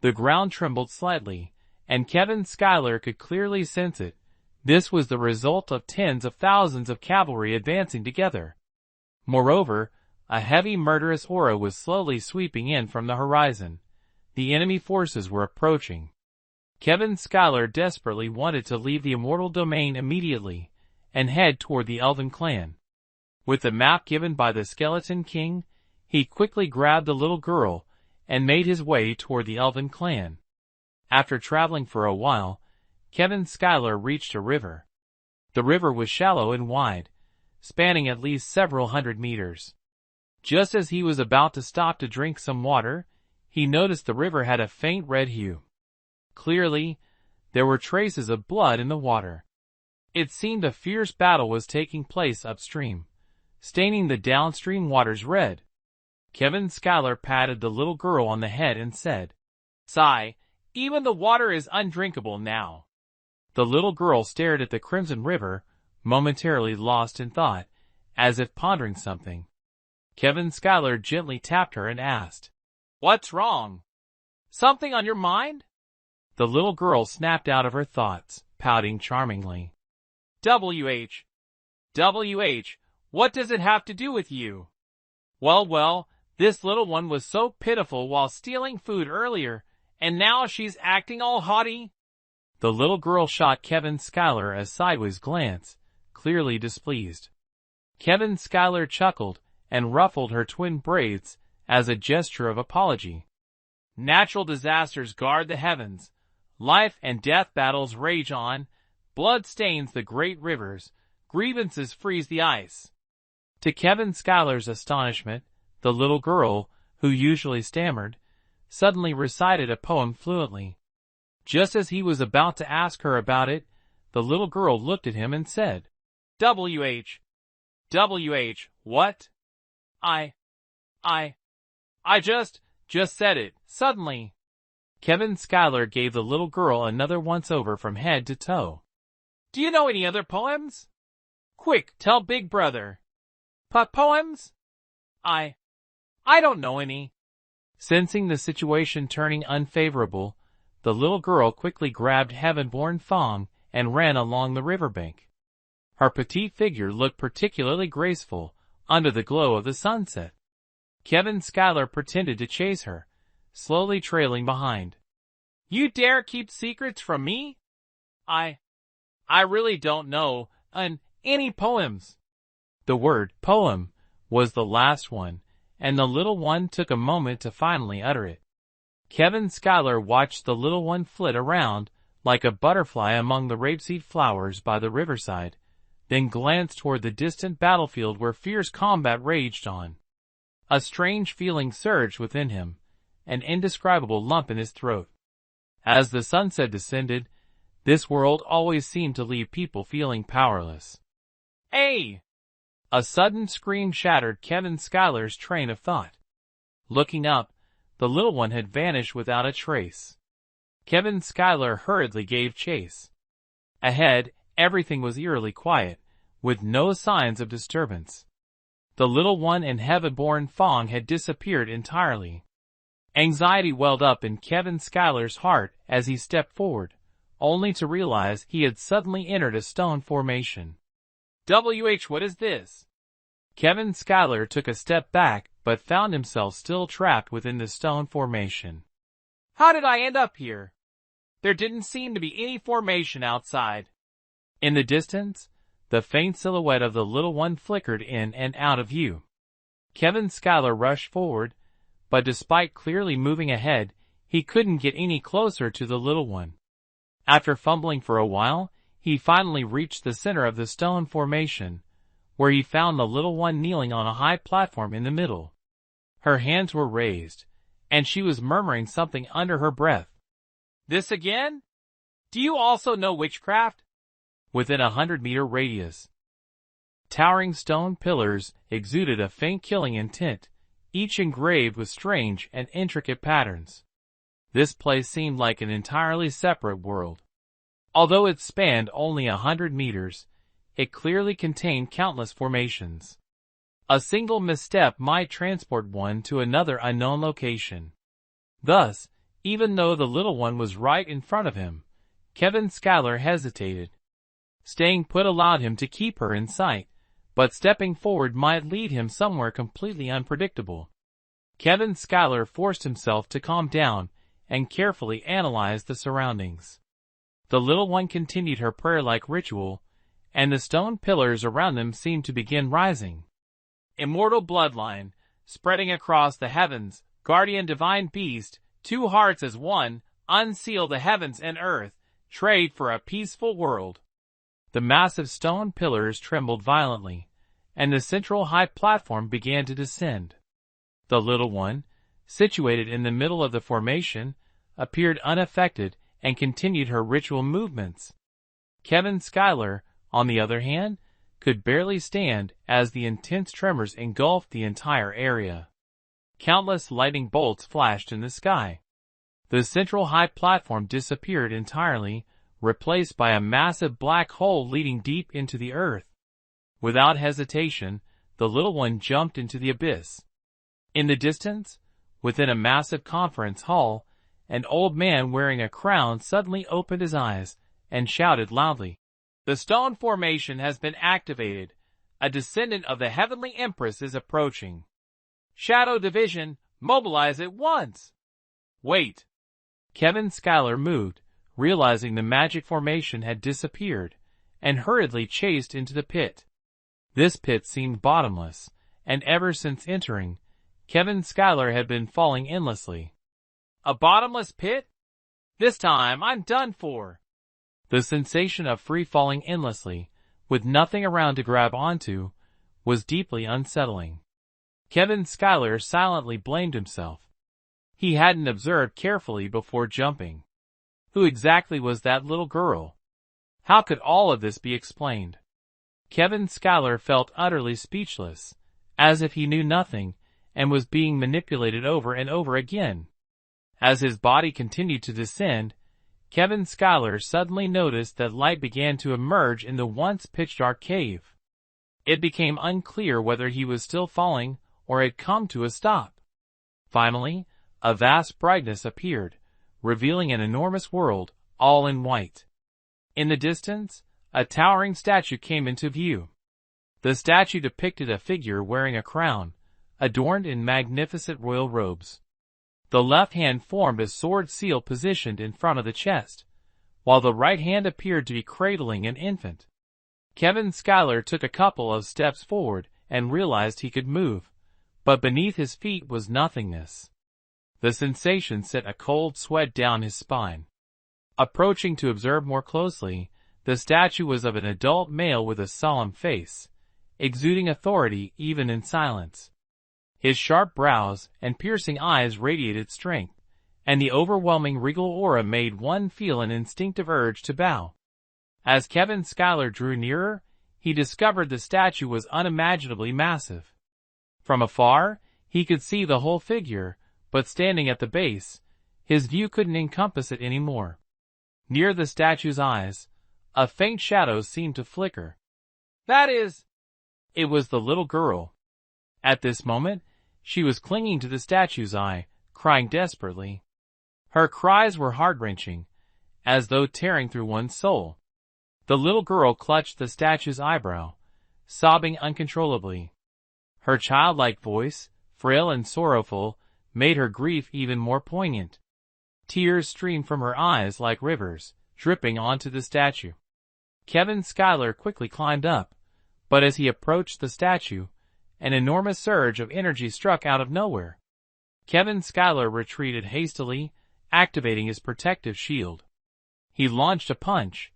The ground trembled slightly, and Kevin Schuyler could clearly sense it. This was the result of tens of thousands of cavalry advancing together. Moreover, a heavy murderous aura was slowly sweeping in from the horizon. The enemy forces were approaching. Kevin Schuyler desperately wanted to leave the immortal domain immediately, and head toward the Elven clan. With the map given by the Skeleton King, he quickly grabbed the little girl, and made his way toward the Elven clan. After traveling for a while, Kevin Schuyler reached a river. The river was shallow and wide, spanning at least several hundred meters. Just as he was about to stop to drink some water, he noticed the river had a faint red hue. Clearly, there were traces of blood in the water. It seemed a fierce battle was taking place upstream, staining the downstream waters red. Kevin Schuyler patted the little girl on the head and said, "Sigh, even the water is undrinkable now." The little girl stared at the crimson river, momentarily lost in thought, as if pondering something. Kevin Schuyler gently tapped her and asked, "What's wrong? Something on your mind?" The little girl snapped out of her thoughts, pouting charmingly. WH. What does it have to do with you? Well, this little one was so pitiful while stealing food earlier, and now she's acting all haughty." The little girl shot Kevin Schuyler a sideways glance, clearly displeased. Kevin Schuyler chuckled and ruffled her twin braids as a gesture of apology. "Natural disasters guard the heavens. Life and death battles rage on. Blood stains the great rivers. Grievances freeze the ice." To Kevin Schuyler's astonishment, the little girl, who usually stammered, suddenly recited a poem fluently. Just as he was about to ask her about it, the little girl looked at him and said, WH, what? I just said it, suddenly." Kevin Schuyler gave the little girl another once-over from head to toe. "Do you know any other poems? Quick, tell Big Brother." Poems? I don't know any." Sensing the situation turning unfavorable, the little girl quickly grabbed Heaven-born Fang and ran along the riverbank. Her petite figure looked particularly graceful, under the glow of the sunset. Kevin Schuyler pretended to chase her, slowly trailing behind. You dare keep secrets from me? I really don't know any poems. The word poem was the last one, and the little one took a moment to finally utter it. Kevin Schuyler watched the little one flit around like a butterfly among the rapeseed flowers by the riverside, then glanced toward the distant battlefield where fierce combat raged on. A strange feeling surged within him, an indescribable lump in his throat. As the sunset descended, this world always seemed to leave people feeling powerless. Hey! A sudden scream shattered Kevin Schuyler's train of thought. Looking up, the little one had vanished without a trace. Kevin Schuyler hurriedly gave chase. Ahead, everything was eerily quiet, with no signs of disturbance. The little one and heaven-born Fang had disappeared entirely. Anxiety welled up in Kevin Schuyler's heart as he stepped forward, only to realize he had suddenly entered a stone formation. What is this? Kevin Schuyler took a step back but found himself still trapped within the stone formation. How did I end up here? There didn't seem to be any formation outside. In the distance, the faint silhouette of the little one flickered in and out of view. Kevin Schuyler rushed forward, but despite clearly moving ahead, he couldn't get any closer to the little one. After fumbling for a while, he finally reached the center of the stone formation, where he found the little one kneeling on a high platform in the middle. Her hands were raised, and she was murmuring something under her breath. This again? Do you also know witchcraft? Within 100-meter radius, towering stone pillars exuded a faint killing intent, each engraved with strange and intricate patterns. This place seemed like an entirely separate world. Although it spanned only 100 meters, it clearly contained countless formations. A single misstep might transport one to another unknown location. Thus, even though the little one was right in front of him, Kevin Schuyler hesitated. Staying put allowed him to keep her in sight, but stepping forward might lead him somewhere completely unpredictable. Kevin Schuyler forced himself to calm down and carefully analyze the surroundings. The little one continued her prayer-like ritual, and the stone pillars around them seemed to begin rising. Immortal bloodline, spreading across the heavens, guardian divine beast, two hearts as one, unseal the heavens and earth, trade for a peaceful world. The massive stone pillars trembled violently, and the central high platform began to descend. The little one, situated in the middle of the formation, appeared unaffected and continued her ritual movements. Kevin Schuyler, on the other hand, could barely stand as the intense tremors engulfed the entire area. Countless lightning bolts flashed in the sky. The central high platform disappeared entirely, replaced by a massive black hole leading deep into the earth. Without hesitation, the little one jumped into the abyss. In the distance, within a massive conference hall, an old man wearing a crown suddenly opened his eyes and shouted loudly, "The stone formation has been activated. A descendant of the Heavenly Empress is approaching. Shadow Division, mobilize at once!" Wait! Kevin Schuyler moved, realizing the magic formation had disappeared, and hurriedly chased into the pit. This pit seemed bottomless, and ever since entering, Kevin Schuyler had been falling endlessly. A bottomless pit? This time I'm done for. The sensation of free falling endlessly, with nothing around to grab onto, was deeply unsettling. Kevin Schuyler silently blamed himself. He hadn't observed carefully before jumping. Who exactly was that little girl? How could all of this be explained? Kevin Schuyler felt utterly speechless, as if he knew nothing, and was being manipulated over and over again. As his body continued to descend, Kevin Schuyler suddenly noticed that light began to emerge in the once pitch-dark cave. It became unclear whether he was still falling or had come to a stop. Finally, a vast brightness appeared, revealing an enormous world, all in white. In the distance, a towering statue came into view. The statue depicted a figure wearing a crown, adorned in magnificent royal robes. The left hand formed a sword seal positioned in front of the chest, while the right hand appeared to be cradling an infant. Kevin Schuyler took a couple of steps forward and realized he could move, but beneath his feet was nothingness. The sensation sent a cold sweat down his spine. Approaching to observe more closely, the statue was of an adult male with a solemn face, exuding authority even in silence. His sharp brows and piercing eyes radiated strength, and the overwhelming regal aura made one feel an instinctive urge to bow. As Kevin Schuyler drew nearer, he discovered the statue was unimaginably massive. From afar, he could see the whole figure, but standing at the base, his view couldn't encompass it anymore. Near the statue's eyes, a faint shadow seemed to flicker. That is... It was the little girl. At this moment, she was clinging to the statue's eye, crying desperately. Her cries were heart-wrenching, as though tearing through one's soul. The little girl clutched the statue's eyebrow, sobbing uncontrollably. Her childlike voice, frail and sorrowful, made her grief even more poignant. Tears streamed from her eyes like rivers, dripping onto the statue. Kevin Schuyler quickly climbed up, but as he approached the statue, an enormous surge of energy struck out of nowhere. Kevin Schuyler retreated hastily, activating his protective shield. He launched a punch,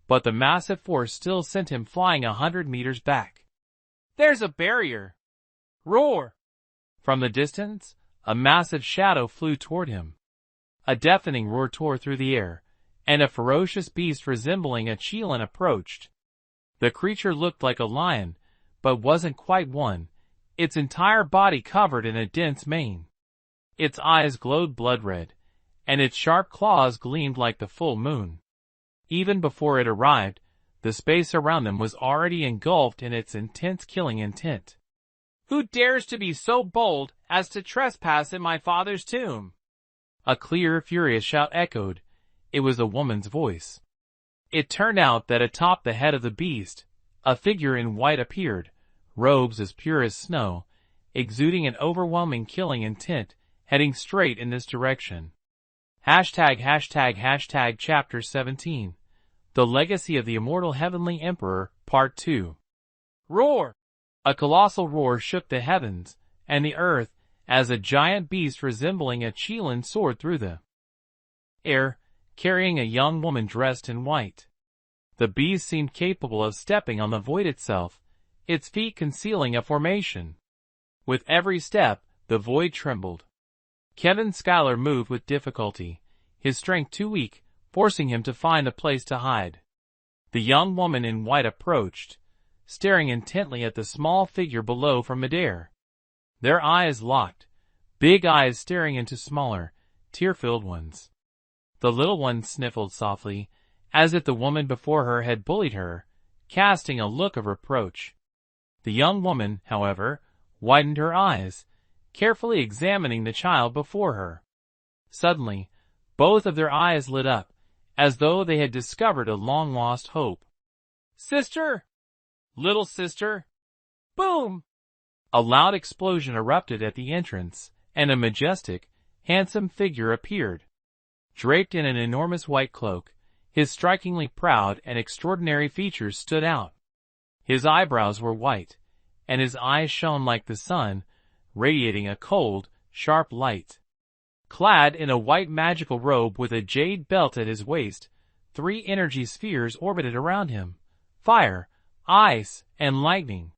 but the massive force still sent him flying 100 meters back. There's a barrier! Roar! From the distance, a massive shadow flew toward him. A deafening roar tore through the air, and a ferocious beast resembling a chelan approached. The creature looked like a lion, but wasn't quite one, its entire body covered in a dense mane. Its eyes glowed blood-red, and its sharp claws gleamed like the full moon. Even before it arrived, the space around them was already engulfed in its intense killing intent. Who dares to be so bold as to trespass in my father's tomb? A clear, furious shout echoed. It was a woman's voice. It turned out that atop the head of the beast, a figure in white appeared, robes as pure as snow, exuding an overwhelming killing intent, heading straight in this direction. Chapter 17. The Legacy of the Immortal Heavenly Emperor, Part 2. Roar! A colossal roar shook the heavens and the earth as a giant beast resembling a chelan soared through the air, carrying a young woman dressed in white. The beast seemed capable of stepping on the void itself, its feet concealing a formation. With every step, the void trembled. Kevin Schuyler moved with difficulty, his strength too weak, forcing him to find a place to hide. The young woman in white approached, staring intently at the small figure below from midair. Their eyes locked, big eyes staring into smaller, tear-filled ones. The little one sniffled softly, as if the woman before her had bullied her, casting a look of reproach. The young woman, however, widened her eyes, carefully examining the child before her. Suddenly, both of their eyes lit up, as though they had discovered a long-lost hope. Sister! Little sister! Boom! A loud explosion erupted at the entrance, and a majestic, handsome figure appeared. Draped in an enormous white cloak, his strikingly proud and extraordinary features stood out. His eyebrows were white, and his eyes shone like the sun, radiating a cold, sharp light. Clad in a white magical robe with a jade belt at his waist, 3 energy spheres orbited around him: fire, ice, and lightning.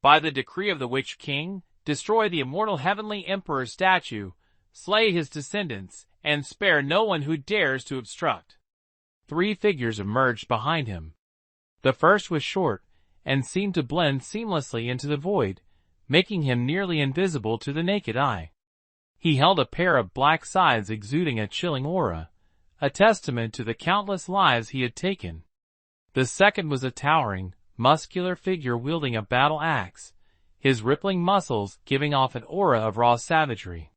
By the decree of the Witch King, destroy the immortal Heavenly Emperor statue, slay his descendants, and spare no one who dares to obstruct. 3 figures emerged behind him. The first was short, and seemed to blend seamlessly into the void, making him nearly invisible to the naked eye. He held a pair of black scythes exuding a chilling aura, a testament to the countless lives he had taken. The second was a towering, muscular figure wielding a battle axe, his rippling muscles giving off an aura of raw savagery.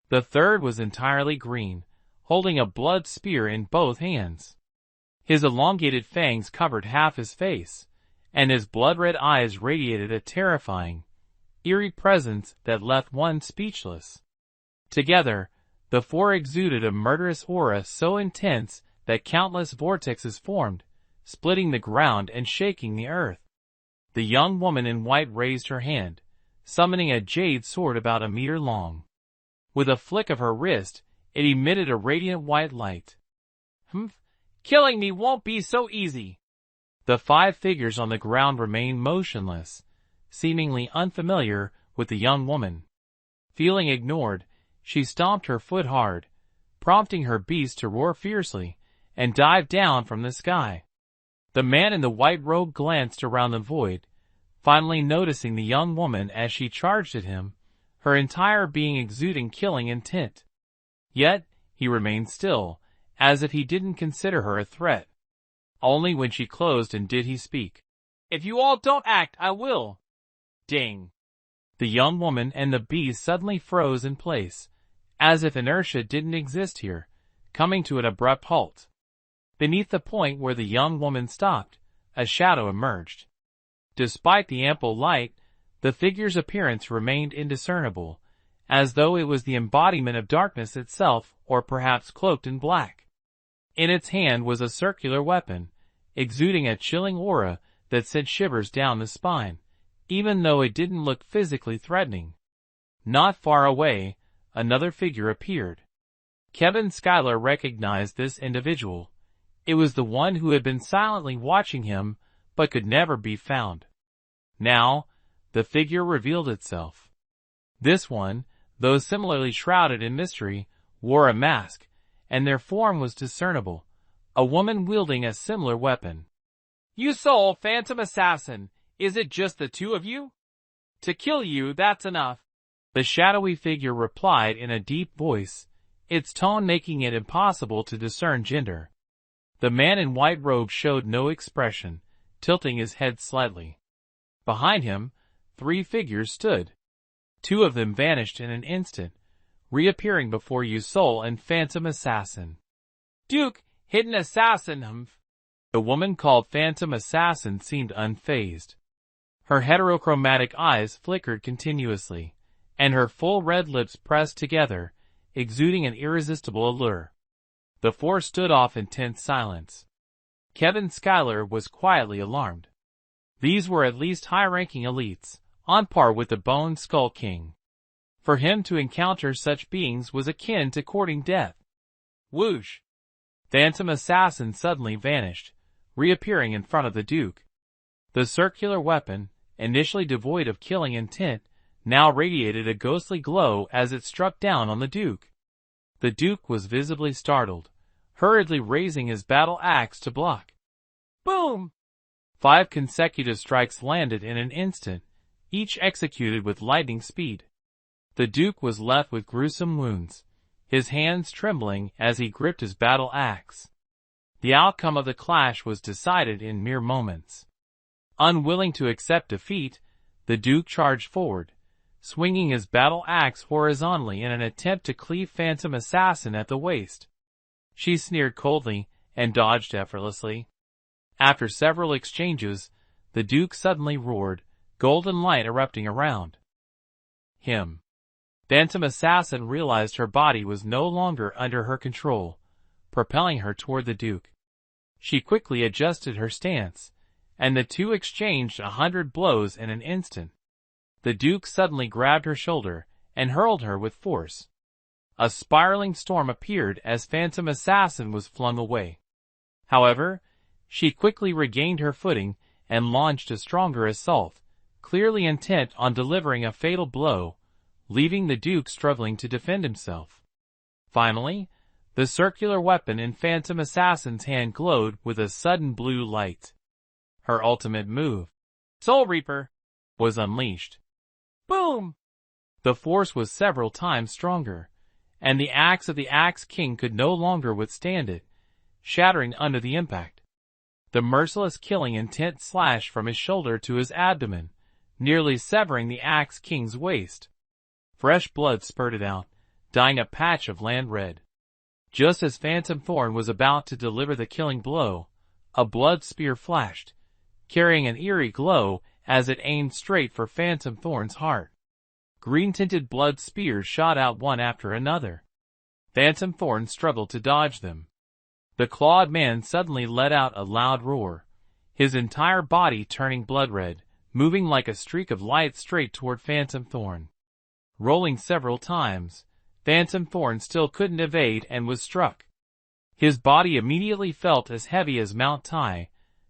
The third was entirely green, holding a blood spear in both hands. His elongated fangs covered half his face, and his blood-red eyes radiated a terrifying, eerie presence that left one speechless. Together, the four exuded a murderous aura so intense that countless vortexes formed, splitting the ground and shaking the earth. The young woman in white raised her hand, summoning a jade sword about a meter long. With a flick of her wrist, it emitted a radiant white light. Killing me won't be so easy. The five figures on the ground remained motionless, seemingly unfamiliar with the young woman. Feeling ignored, she stomped her foot hard, prompting her beast to roar fiercely and dive down from the sky. The man in the white robe glanced around the void, finally noticing the young woman as she charged at him, her entire being exuding killing intent. Yet, he remained still, as if he didn't consider her a threat. Only when she closed and did he speak. If you all don't act, I will. Ding. The young woman and the beast suddenly froze in place, as if inertia didn't exist here, coming to an abrupt halt. Beneath the point where the young woman stopped, a shadow emerged. Despite the ample light, the figure's appearance remained indiscernible, as though it was the embodiment of darkness itself or perhaps cloaked in black. In its hand was a circular weapon, exuding a chilling aura that sent shivers down the spine, even though it didn't look physically threatening. Not far away, another figure appeared. Kevin Schuyler recognized this individual. It was the one who had been silently watching him, but could never be found. Now, the figure revealed itself. This one, though similarly shrouded in mystery, wore a mask, and their form was discernible, a woman wielding a similar weapon. You soul phantom assassin, is it just the two of you? To kill you, that's enough. The shadowy figure replied in a deep voice, its tone making it impossible to discern gender. The man in white robe showed no expression, tilting his head slightly. Behind him, three figures stood. Two of them vanished in an instant, reappearing before you soul and phantom assassin. Duke, hidden assassin. The woman called Phantom Assassin seemed unfazed. Her heterochromatic eyes flickered continuously, and her full red lips pressed together, exuding an irresistible allure. The four stood off in tense silence. Kevin Schuyler was quietly alarmed. These were at least high-ranking elites, on par with the Bone Skull King. For him to encounter such beings was akin to courting death. Whoosh! Phantom Assassin suddenly vanished, reappearing in front of the Duke. The circular weapon, initially devoid of killing intent, now radiated a ghostly glow as it struck down on the Duke. The Duke was visibly startled, hurriedly raising his battle axe to block. Boom! 5 consecutive strikes landed in an instant, each executed with lightning speed. The Duke was left with gruesome wounds, his hands trembling as he gripped his battle axe. The outcome of the clash was decided in mere moments. Unwilling to accept defeat, the Duke charged forward, swinging his battle axe horizontally in an attempt to cleave Phantom Assassin at the waist. She sneered coldly and dodged effortlessly. After several exchanges, the Duke suddenly roared, golden light erupting around him. Phantom Assassin realized her body was no longer under her control, propelling her toward the Duke. She quickly adjusted her stance, and the two exchanged 100 blows in an instant. The Duke suddenly grabbed her shoulder and hurled her with force. A spiraling storm appeared as Phantom Assassin was flung away. However, she quickly regained her footing and launched a stronger assault, clearly intent on delivering a fatal blow, leaving the Duke struggling to defend himself. Finally, the circular weapon in Phantom Assassin's hand glowed with a sudden blue light. Her ultimate move, Soul Reaper, was unleashed. Boom! The force was several times stronger, and the axe of the Axe King could no longer withstand it, shattering under the impact. The merciless killing intent slashed from his shoulder to his abdomen, nearly severing the Axe King's waist. Fresh blood spurted out, dyeing a patch of land red. Just as Phantom Thorn was about to deliver the killing blow, a blood spear flashed, carrying an eerie glow as it aimed straight for Phantom Thorn's heart. Green-tinted blood spears shot out one after another. Phantom Thorn struggled to dodge them. The clawed man suddenly let out a loud roar, his entire body turning blood-red, moving like a streak of light straight toward Phantom Thorn. Rolling several times, Phantom Thorn still couldn't evade and was struck. His body immediately felt as heavy as Mount Tai,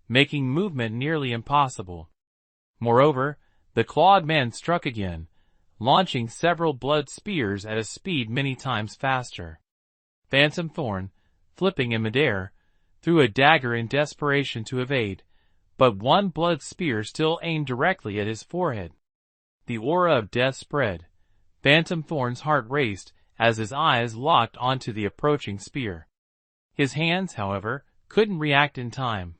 making movement nearly impossible. Moreover, the clawed man struck again, launching several blood spears at a speed many times faster. Phantom Thorn, flipping in midair, threw a dagger in desperation to evade, but one blood spear still aimed directly at his forehead. The aura of death spread. Phantom Thorn's heart raced as his eyes locked onto the approaching spear. His hands, however, couldn't react in time.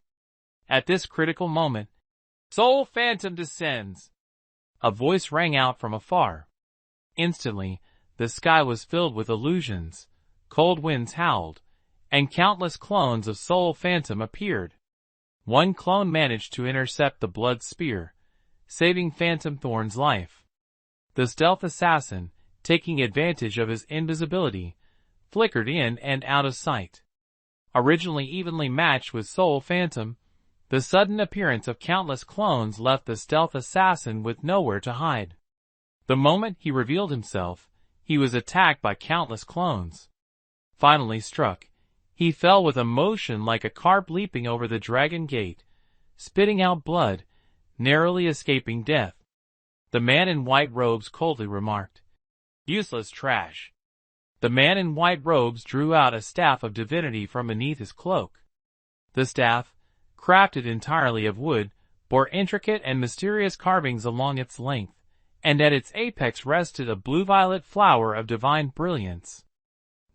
At this critical moment, "Soul Phantom descends!" a voice rang out from afar. Instantly, the sky was filled with illusions, cold winds howled, and countless clones of Soul Phantom appeared. One clone managed to intercept the blood spear, saving Phantom Thorn's life. The stealth assassin, taking advantage of his invisibility, flickered in and out of sight. Originally evenly matched with Soul Phantom, the sudden appearance of countless clones left the stealth assassin with nowhere to hide. The moment he revealed himself, he was attacked by countless clones. Finally struck, he fell with a motion like a carp leaping over the dragon gate, spitting out blood, narrowly escaping death. The man in white robes coldly remarked, "Useless trash." The man in white robes drew out a staff of divinity from beneath his cloak. The staff, crafted entirely of wood, bore intricate and mysterious carvings along its length, and at its apex rested a blue-violet flower of divine brilliance.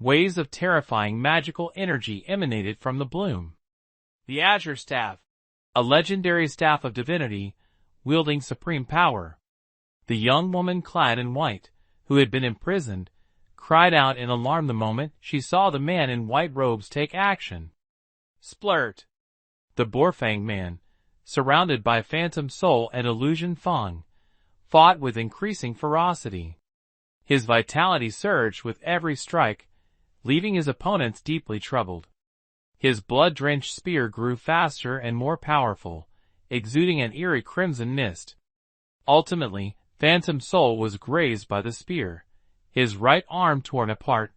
Waves of terrifying magical energy emanated from the bloom. The Azure Staff, a legendary staff of divinity, wielding supreme power. The young woman clad in white, who had been imprisoned, cried out in alarm the moment she saw the man in white robes take action. Splurt! The Boarfang man, surrounded by Phantom Soul and Illusion Fang, fought with increasing ferocity. His vitality surged with every strike, leaving his opponents deeply troubled. His blood-drenched spear grew faster and more powerful, exuding an eerie crimson mist. Ultimately, Phantom Soul was grazed by the spear, his right arm torn apart,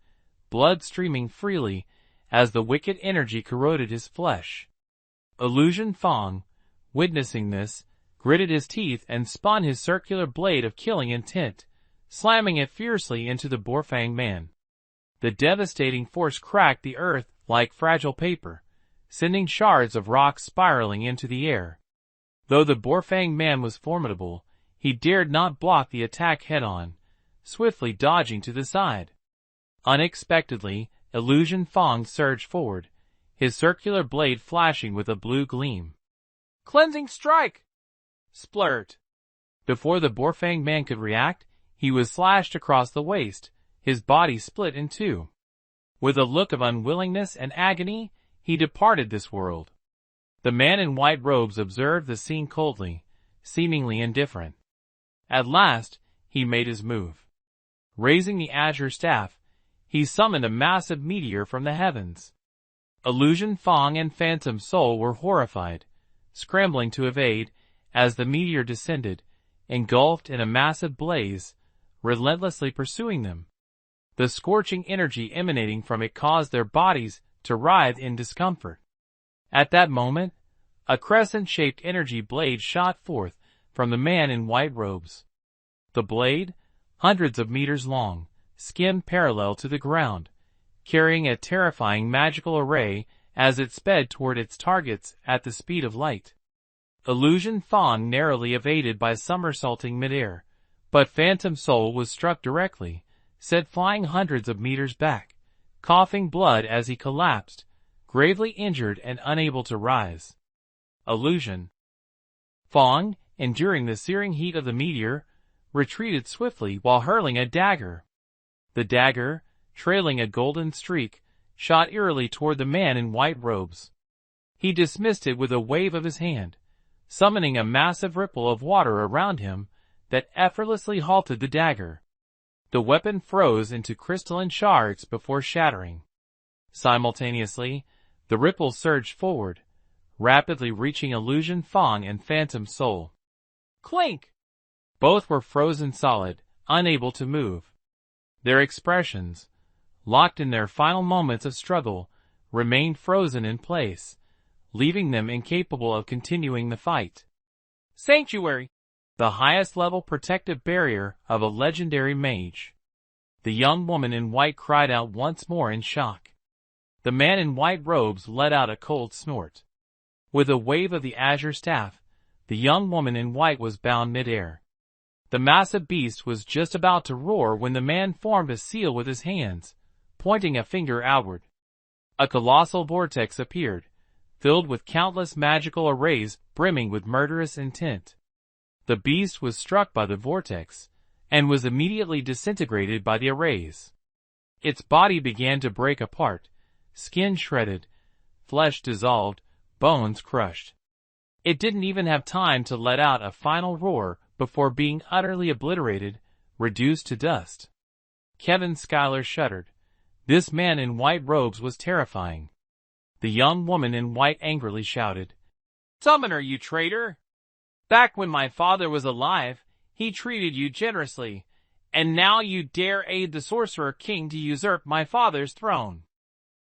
blood streaming freely as the wicked energy corroded his flesh. Illusion Fang, witnessing this, gritted his teeth and spun his circular blade of killing intent, slamming it fiercely into the Boarfang man. The devastating force cracked the earth like fragile paper, sending shards of rock spiraling into the air. Though the Boarfang man was formidable, he dared not block the attack head-on, swiftly dodging to the side. Unexpectedly, Illusion Fang surged forward, his circular blade flashing with a blue gleam. Cleansing Strike! Splurt! Before the Boarfang man could react, he was slashed across the waist, his body split in two. With a look of unwillingness and agony, he departed this world. The man in white robes observed the scene coldly, seemingly indifferent. At last, he made his move. Raising the Azure Staff, he summoned a massive meteor from the heavens. Illusion Fang and Phantom Soul were horrified, scrambling to evade, as the meteor descended, engulfed in a massive blaze, relentlessly pursuing them. The scorching energy emanating from it caused their bodies to writhe in discomfort. At that moment, a crescent-shaped energy blade shot forth from the man in white robes. The blade, hundreds of meters long, skimmed parallel to the ground, carrying a terrifying magical array as it sped toward its targets at the speed of light. Illusion Fang narrowly evaded by somersaulting midair, but Phantom Soul was struck directly, sent flying hundreds of meters back, coughing blood as he collapsed, gravely injured and unable to rise. Illusion Fang, enduring the searing heat of the meteor, retreated swiftly while hurling a dagger. The dagger, trailing a golden streak, shot eerily toward the man in white robes. He dismissed it with a wave of his hand, summoning a massive ripple of water around him that effortlessly halted the dagger. The weapon froze into crystalline shards before shattering. Simultaneously, the ripple surged forward, rapidly reaching Illusion Fang and Phantom Soul. Clink! Both were frozen solid, unable to move. Their expressions, locked in their final moments of struggle, remained frozen in place, leaving them incapable of continuing the fight. Sanctuary, the highest level protective barrier of a legendary mage. The young woman in white cried out once more in shock. The man in white robes let out a cold snort. With a wave of the azure staff, the young woman in white was bound midair. The massive beast was just about to roar when the man formed a seal with his hands, pointing a finger outward. A colossal vortex appeared, filled with countless magical arrays brimming with murderous intent. The beast was struck by the vortex, and was immediately disintegrated by the arrays. Its body began to break apart, skin shredded, flesh dissolved, bones crushed. It didn't even have time to let out a final roar before being utterly obliterated, reduced to dust. Kevin Schuyler shuddered. This man in white robes was terrifying. The young woman in white angrily shouted, "Summoner, you traitor! Back when my father was alive, he treated you generously, and now you dare aid the Sorcerer King to usurp my father's throne."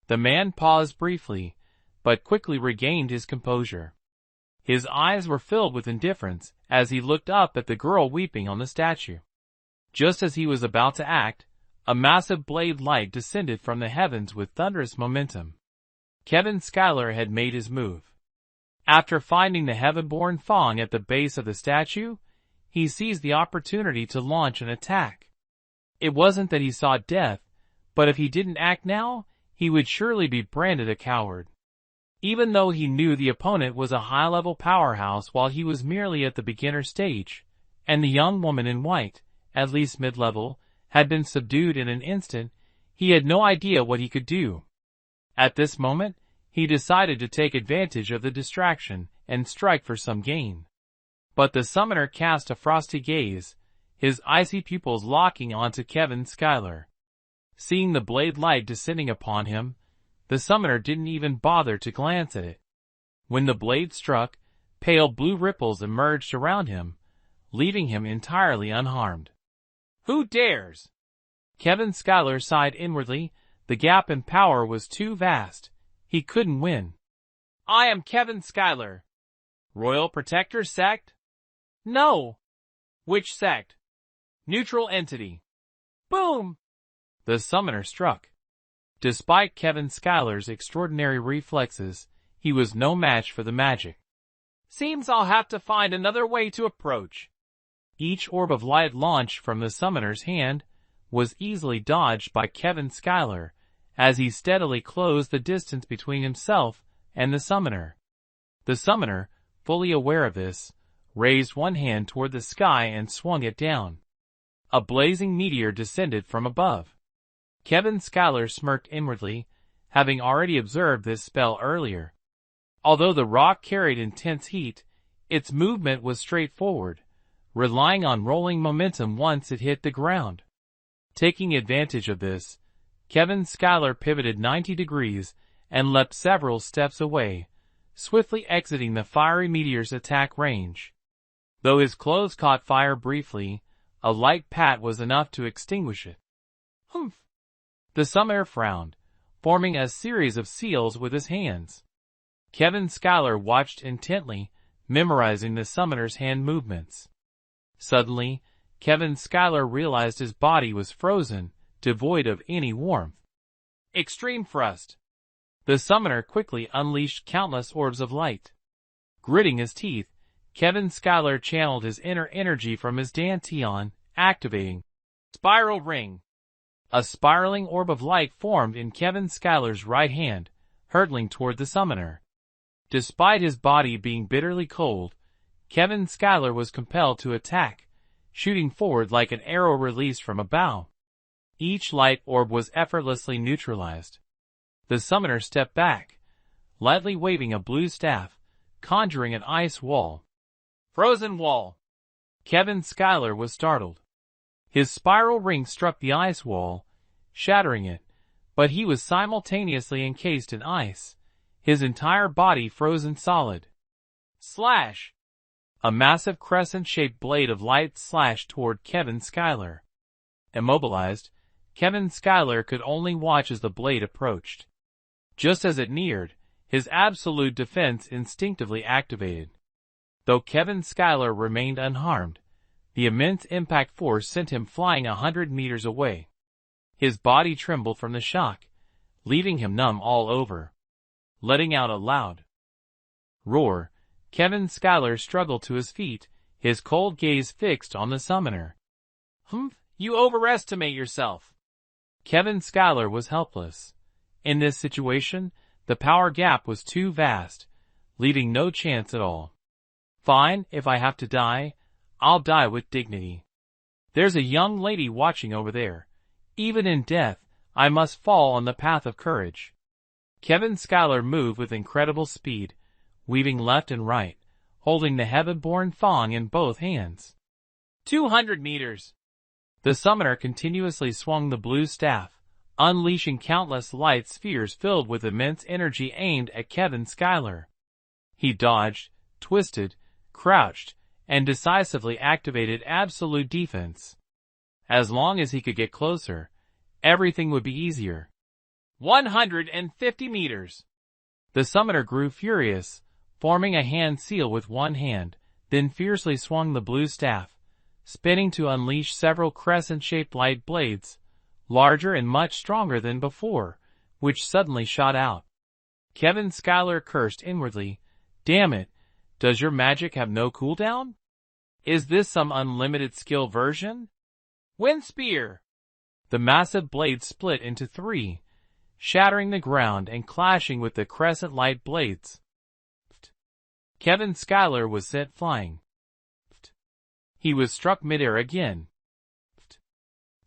The man paused briefly, but quickly regained his composure. His eyes were filled with indifference as he looked up at the girl weeping on the statue. Just as he was about to act, a massive blade light descended from the heavens with thunderous momentum. Kevin Schuyler had made his move. After finding the heaven-born Fang at the base of the statue, he seized the opportunity to launch an attack. It wasn't that he sought death, but if he didn't act now, he would surely be branded a coward. Even though he knew the opponent was a high-level powerhouse while he was merely at the beginner stage, and the young woman in white, at least mid-level, had been subdued in an instant, he had no idea what he could do. At this moment, he decided to take advantage of the distraction and strike for some gain. But the summoner cast a frosty gaze, his icy pupils locking onto Kevin Schuyler. Seeing the blade light descending upon him, the summoner didn't even bother to glance at it. When the blade struck, pale blue ripples emerged around him, leaving him entirely unharmed. "Who dares?" Kevin Schuyler sighed inwardly. The gap in power was too vast. He couldn't win. "I am Kevin Schuyler." "Royal Protector Sect?" "No." "Which sect?" "Neutral Entity." Boom! The summoner struck. Despite Kevin Schuyler's extraordinary reflexes, he was no match for the magic. "Seems I'll have to find another way to approach." Each orb of light launched from the summoner's hand was easily dodged by Kevin Schuyler as he steadily closed the distance between himself and the summoner. The summoner, fully aware of this, raised one hand toward the sky and swung it down. A blazing meteor descended from above. Kevin Schuyler smirked inwardly, having already observed this spell earlier. Although the rock carried intense heat, its movement was straightforward, relying on rolling momentum once it hit the ground. Taking advantage of this, Kevin Schuyler pivoted 90 degrees and leapt several steps away, swiftly exiting the fiery meteor's attack range. Though his clothes caught fire briefly, a light pat was enough to extinguish it. "Humph!" The summoner frowned, forming a series of seals with his hands. Kevin Schuyler watched intently, memorizing the summoner's hand movements. Suddenly, Kevin Schuyler realized his body was frozen, devoid of any warmth. Extreme thrust. The summoner quickly unleashed countless orbs of light. Gritting his teeth, Kevin Schuyler channeled his inner energy from his dantian, activating Spiral Ring. A spiraling orb of light formed in Kevin Schuyler's right hand, hurtling toward the summoner. Despite his body being bitterly cold, Kevin Schuyler was compelled to attack, shooting forward like an arrow released from a bow. Each light orb was effortlessly neutralized. The summoner stepped back, lightly waving a blue staff, conjuring an ice wall. Frozen wall. Kevin Schuyler was startled. His spiral ring struck the ice wall, shattering it, but he was simultaneously encased in ice, his entire body frozen solid. Slash! A massive crescent-shaped blade of light slashed toward Kevin Schuyler. Immobilized, Kevin Schuyler could only watch as the blade approached. Just as it neared, his absolute defense instinctively activated. Though Kevin Schuyler remained unharmed, the immense impact force sent him flying 100 meters away. His body trembled from the shock, leaving him numb all over. Letting out a loud roar, Kevin Schuyler struggled to his feet, his cold gaze fixed on the summoner. Humph, you overestimate yourself. Kevin Schuyler was helpless. In this situation, the power gap was too vast, leaving no chance at all. Fine, if I have to die, I'll die with dignity. There's a young lady watching over there. Even in death, I must fall on the path of courage. Kevin Schuyler moved with incredible speed, weaving left and right, holding the heaven-born Fang in both hands. 200 meters. The summoner continuously swung the blue staff, unleashing countless light spheres filled with immense energy aimed at Kevin Schuyler. He dodged, twisted, crouched, and decisively activated absolute defense. As long as he could get closer, everything would be easier. 150 meters. The summoner grew furious, forming a hand seal with one hand, then fiercely swung the blue staff, spinning to unleash several crescent-shaped light blades, larger and much stronger than before, which suddenly shot out. Kevin Schuyler cursed inwardly, "Damn it, does your magic have no cooldown? Is this some unlimited skill version?" Wind spear. The massive blade split into three, shattering the ground and clashing with the crescent light blades. Kevin Schuyler was sent flying. He was struck midair again.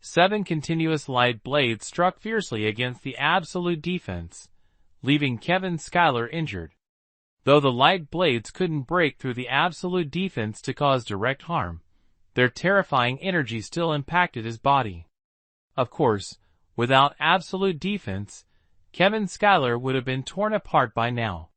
7 continuous light blades struck fiercely against the absolute defense, leaving Kevin Schuyler injured. Though the light blades couldn't break through the absolute defense to cause direct harm, their terrifying energy still impacted his body. Of course, without absolute defense, Kevin Schuyler would have been torn apart by now.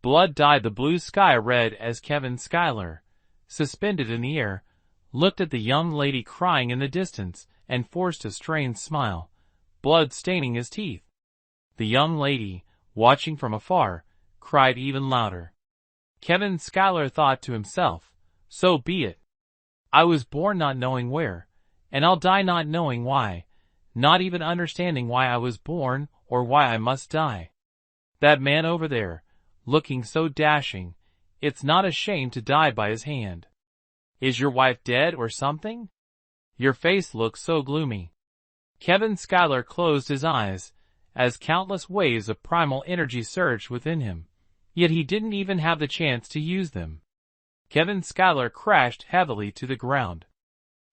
Blood dyed the blue sky red as Kevin Schuyler, suspended in the air, looked at the young lady crying in the distance and forced a strained smile, blood staining his teeth. The young lady, watching from afar, cried even louder. Kevin Schuyler thought to himself, "So be it. I was born not knowing where, and I'll die not knowing why, not even understanding why I was born or why I must die. That man over there, looking so dashing, it's not a shame to die by his hand. Is your wife dead or something? Your face looks so gloomy." Kevin Schuyler closed his eyes, as countless waves of primal energy surged within him, yet he didn't even have the chance to use them. Kevin Schuyler crashed heavily to the ground.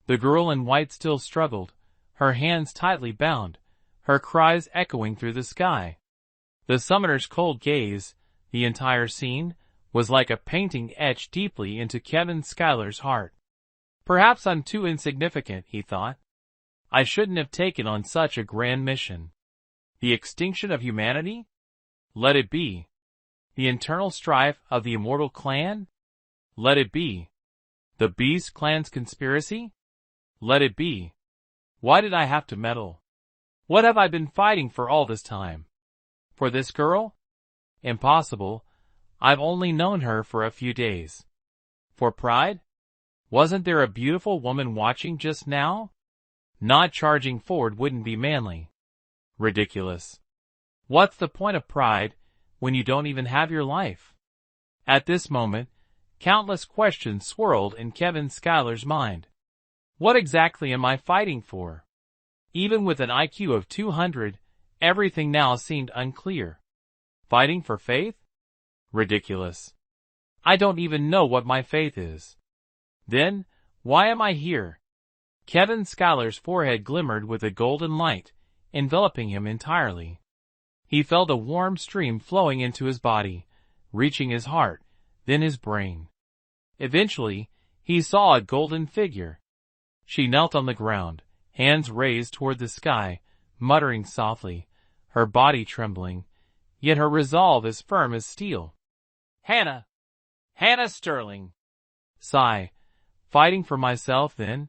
The girl in white still struggled, her hands tightly bound, her cries echoing through the sky. The summoner's cold gaze, the entire scene, was like a painting etched deeply into Kevin Schuyler's heart. Perhaps I'm too insignificant, he thought. I shouldn't have taken on such a grand mission. The extinction of humanity? Let it be. The internal strife of the immortal clan? Let it be. The Beast Clan's conspiracy? Let it be. Why did I have to meddle? What have I been fighting for all this time? For this girl? Impossible. I've only known her for a few days. For pride? Wasn't there a beautiful woman watching just now? Not charging forward wouldn't be manly. Ridiculous. What's the point of pride when you don't even have your life? At this moment, countless questions swirled in Kevin Schuyler's mind. What exactly am I fighting for? Even with an IQ of 200, everything now seemed unclear. Fighting for faith? Ridiculous. I don't even know what my faith is. Then, why am I here? Kevin Schuyler's forehead glimmered with a golden light, enveloping him entirely. He felt a warm stream flowing into his body, reaching his heart, then his brain. Eventually, he saw a golden figure. She knelt on the ground, hands raised toward the sky, muttering softly, her body trembling, yet her resolve as firm as steel. Hannah! Hannah Sterling! Sigh. Fighting for myself then?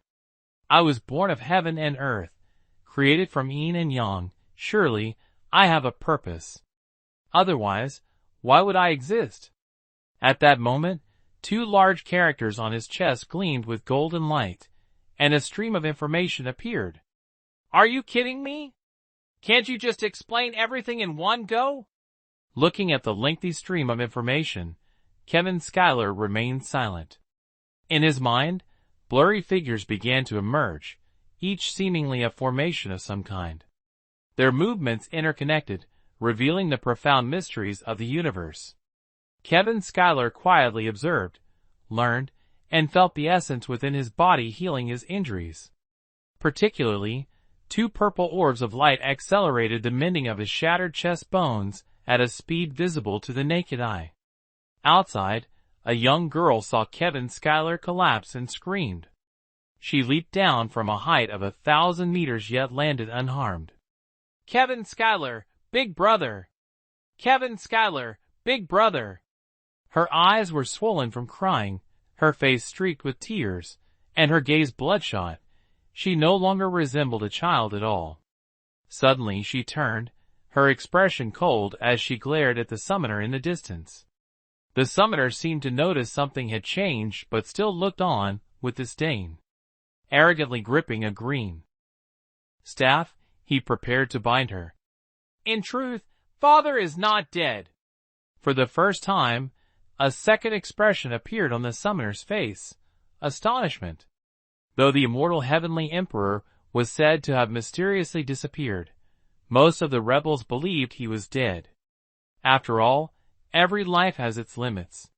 I was born of heaven and earth, created from yin and yang. Surely, I have a purpose. Otherwise, why would I exist? At that moment, two large characters on his chest gleamed with golden light, and a stream of information appeared. Are you kidding me? Can't you just explain everything in one go? Looking at the lengthy stream of information, Kevin Schuyler remained silent. In his mind, blurry figures began to emerge, each seemingly a formation of some kind. Their movements interconnected, revealing the profound mysteries of the universe. Kevin Schuyler quietly observed, learned, and felt the essence within his body healing his injuries. Particularly, two purple orbs of light accelerated the mending of his shattered chest bones at a speed visible to the naked eye. Outside, a young girl saw Kevin Schuyler collapse and screamed. She leaped down from a height of 1,000 meters yet landed unharmed. Kevin Schuyler, big brother! Kevin Schuyler, big brother! Her eyes were swollen from crying, her face streaked with tears, and her gaze bloodshot. She no longer resembled a child at all. Suddenly she turned, her expression cold as she glared at the summoner in the distance. The summoner seemed to notice something had changed but still looked on with disdain. Arrogantly gripping a green staff, he prepared to bind her. In truth, Father is not dead. For the first time, a second expression appeared on the summoner's face, astonishment. Though the immortal Heavenly Emperor was said to have mysteriously disappeared, most of the rebels believed he was dead. After all, every life has its limits.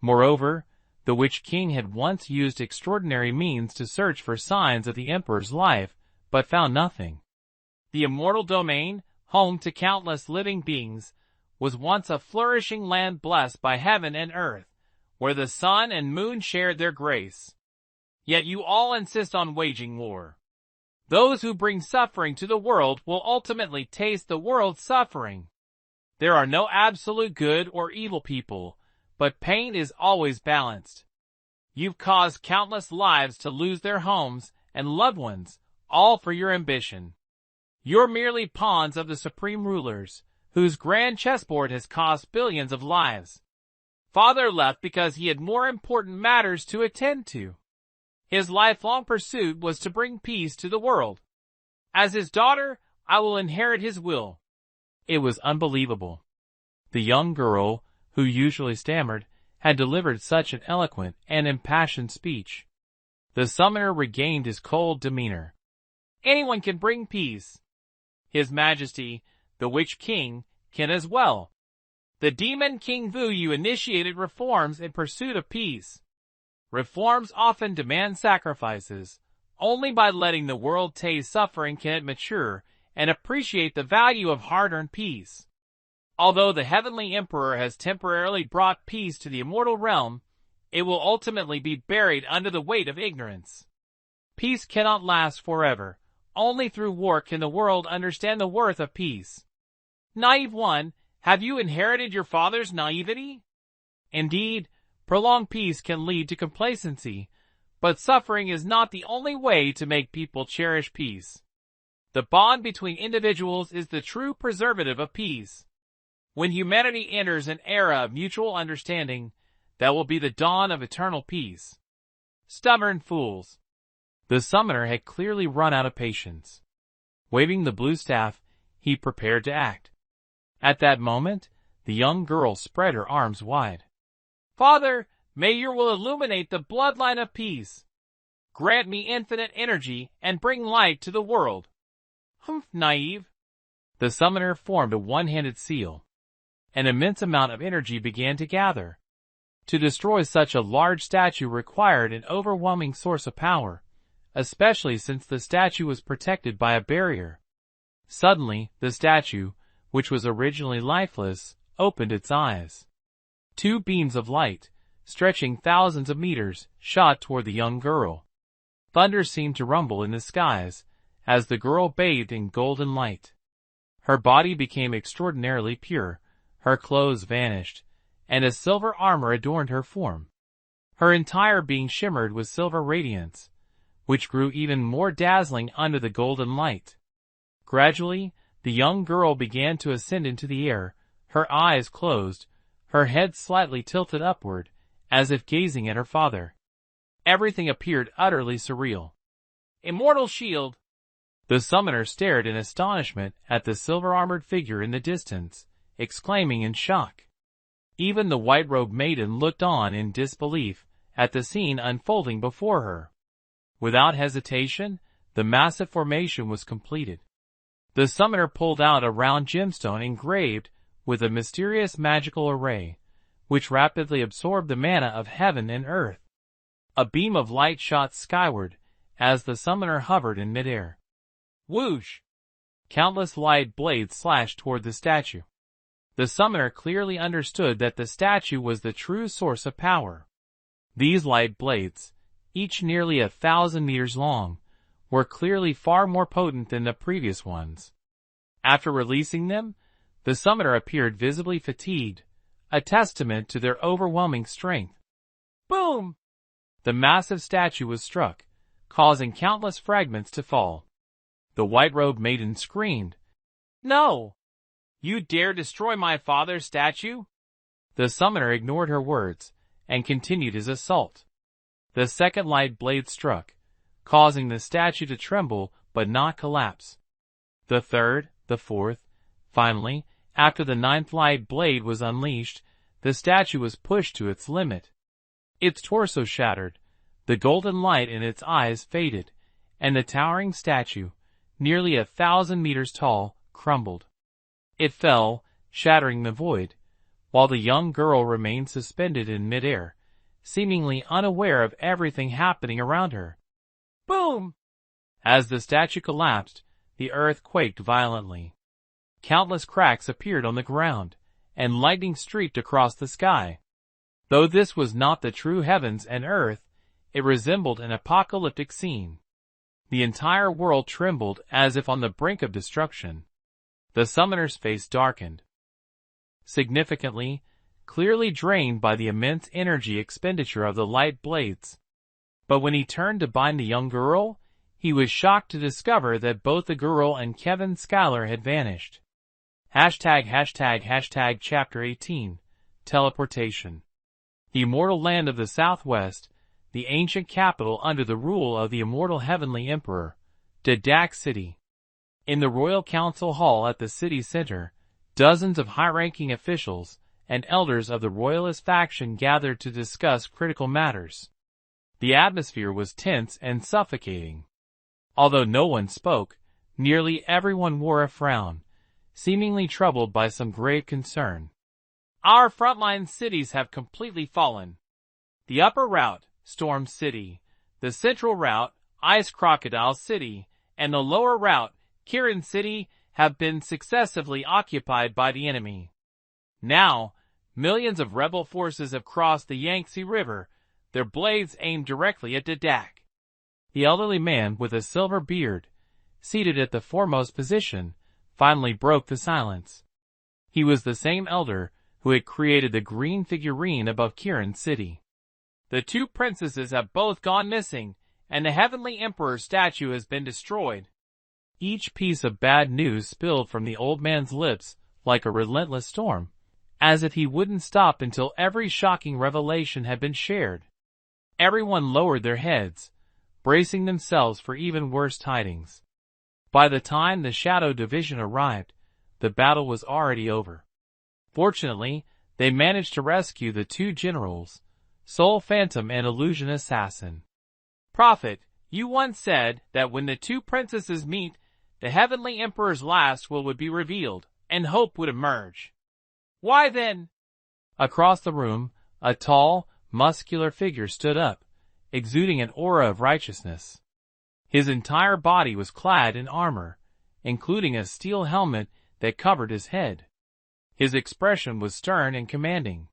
Moreover, the Witch King had once used extraordinary means to search for signs of the Emperor's life, but found nothing. The immortal domain, home to countless living beings, was once a flourishing land blessed by heaven and earth, where the sun and moon shared their grace. Yet you all insist on waging war. Those who bring suffering to the world will ultimately taste the world's suffering. There are no absolute good or evil people, but pain is always balanced. You've caused countless lives to lose their homes and loved ones, all for your ambition. You're merely pawns of the supreme rulers, whose grand chessboard has cost billions of lives. Father left because he had more important matters to attend to. His lifelong pursuit was to bring peace to the world. As his daughter, I will inherit his will. It was unbelievable. The young girl, who usually stammered, had delivered such an eloquent and impassioned speech. The summoner regained his cold demeanor. Anyone can bring peace. His Majesty, the Witch King, can as well. The demon King Vu Yu initiated reforms in pursuit of peace. Reforms often demand sacrifices. Only by letting the world taste suffering can it mature and appreciate the value of hard-earned peace. Although the Heavenly Emperor has temporarily brought peace to the immortal realm, it will ultimately be buried under the weight of ignorance. Peace cannot last forever. Only through war can the world understand the worth of peace. Naive one, have you inherited your father's naivety? Indeed, prolonged peace can lead to complacency, but suffering is not the only way to make people cherish peace. The bond between individuals is the true preservative of peace. When humanity enters an era of mutual understanding, that will be the dawn of eternal peace. Stubborn fools. The summoner had clearly run out of patience. Waving the blue staff, he prepared to act. At that moment, the young girl spread her arms wide. Father, may your will illuminate the bloodline of peace. Grant me infinite energy and bring light to the world. Humph, naive. The summoner formed a one-handed seal. An immense amount of energy began to gather. To destroy such a large statue required an overwhelming source of power, especially since the statue was protected by a barrier. Suddenly, the statue, which was originally lifeless, opened its eyes. Two beams of light, stretching thousands of meters, shot toward the young girl. Thunder seemed to rumble in the skies as the girl bathed in golden light. Her body became extraordinarily pure, her clothes vanished, and a silver armor adorned her form. Her entire being shimmered with silver radiance, which grew even more dazzling under the golden light. Gradually, the young girl began to ascend into the air, her eyes closed, her head slightly tilted upward, as if gazing at her father. Everything appeared utterly surreal. Immortal shield! The summoner stared in astonishment at the silver-armored figure in the distance, exclaiming in shock. Even the white-robed maiden looked on in disbelief at the scene unfolding before her. Without hesitation, the massive formation was completed. The summoner pulled out a round gemstone engraved with a mysterious magical array, which rapidly absorbed the mana of heaven and earth. A beam of light shot skyward as the summoner hovered in midair. Whoosh! Countless light blades slashed toward the statue. The summoner clearly understood that the statue was the true source of power. These light blades, each nearly 1,000 meters long, were clearly far more potent than the previous ones. After releasing them, the summoner appeared visibly fatigued, a testament to their overwhelming strength. Boom! The massive statue was struck, causing countless fragments to fall. The white-robed maiden screamed, "No! You dare destroy my father's statue?" The summoner ignored her words and continued his assault. The second light blade struck, causing the statue to tremble but not collapse. The third, the fourth, finally, after the ninth light blade was unleashed, the statue was pushed to its limit. Its torso shattered, the golden light in its eyes faded, and the towering statue, nearly 1,000 meters tall, crumbled. It fell, shattering the void, while the young girl remained suspended in midair, seemingly unaware of everything happening around her. Boom! As the statue collapsed, the earth quaked violently. Countless cracks appeared on the ground, and lightning streaked across the sky. Though this was not the true heavens and earth, it resembled an apocalyptic scene. The entire world trembled as if on the brink of destruction. The summoner's face darkened. Significantly, clearly drained by the immense energy expenditure of the light blades. But when he turned to bind the young girl, he was shocked to discover that both the girl and Kevin Schuyler had vanished. Chapter 18 Teleportation. The immortal land of the Southwest, the ancient capital under the rule of the immortal Heavenly Emperor, Dadak City. In the Royal Council Hall at the city center, dozens of high-ranking officials and elders of the royalist faction gathered to discuss critical matters. The atmosphere was tense and suffocating. Although no one spoke, nearly everyone wore a frown, seemingly troubled by some grave concern. Our frontline cities have completely fallen. The upper route, Storm City, the central route, Ice Crocodile City, and the lower route, Kirin City, have been successively occupied by the enemy. Now, millions of rebel forces have crossed the Yangtze River, their blades aimed directly at Dadak. The elderly man with a silver beard, seated at the foremost position, finally broke the silence. He was the same elder who had created the green figurine above Kirin City. The two princesses have both gone missing, and the Heavenly Emperor's statue has been destroyed. Each piece of bad news spilled from the old man's lips like a relentless storm, as if he wouldn't stop until every shocking revelation had been shared. Everyone lowered their heads, bracing themselves for even worse tidings. By the time the Shadow Division arrived, the battle was already over. Fortunately, they managed to rescue the two generals, Soul Phantom and Illusion Assassin. Prophet, you once said that when the two princesses meet, the Heavenly Emperor's last will would be revealed, and hope would emerge. Why then? Across the room, a tall, muscular figure stood up, exuding an aura of righteousness. His entire body was clad in armor, including a steel helmet that covered his head. His expression was stern and commanding.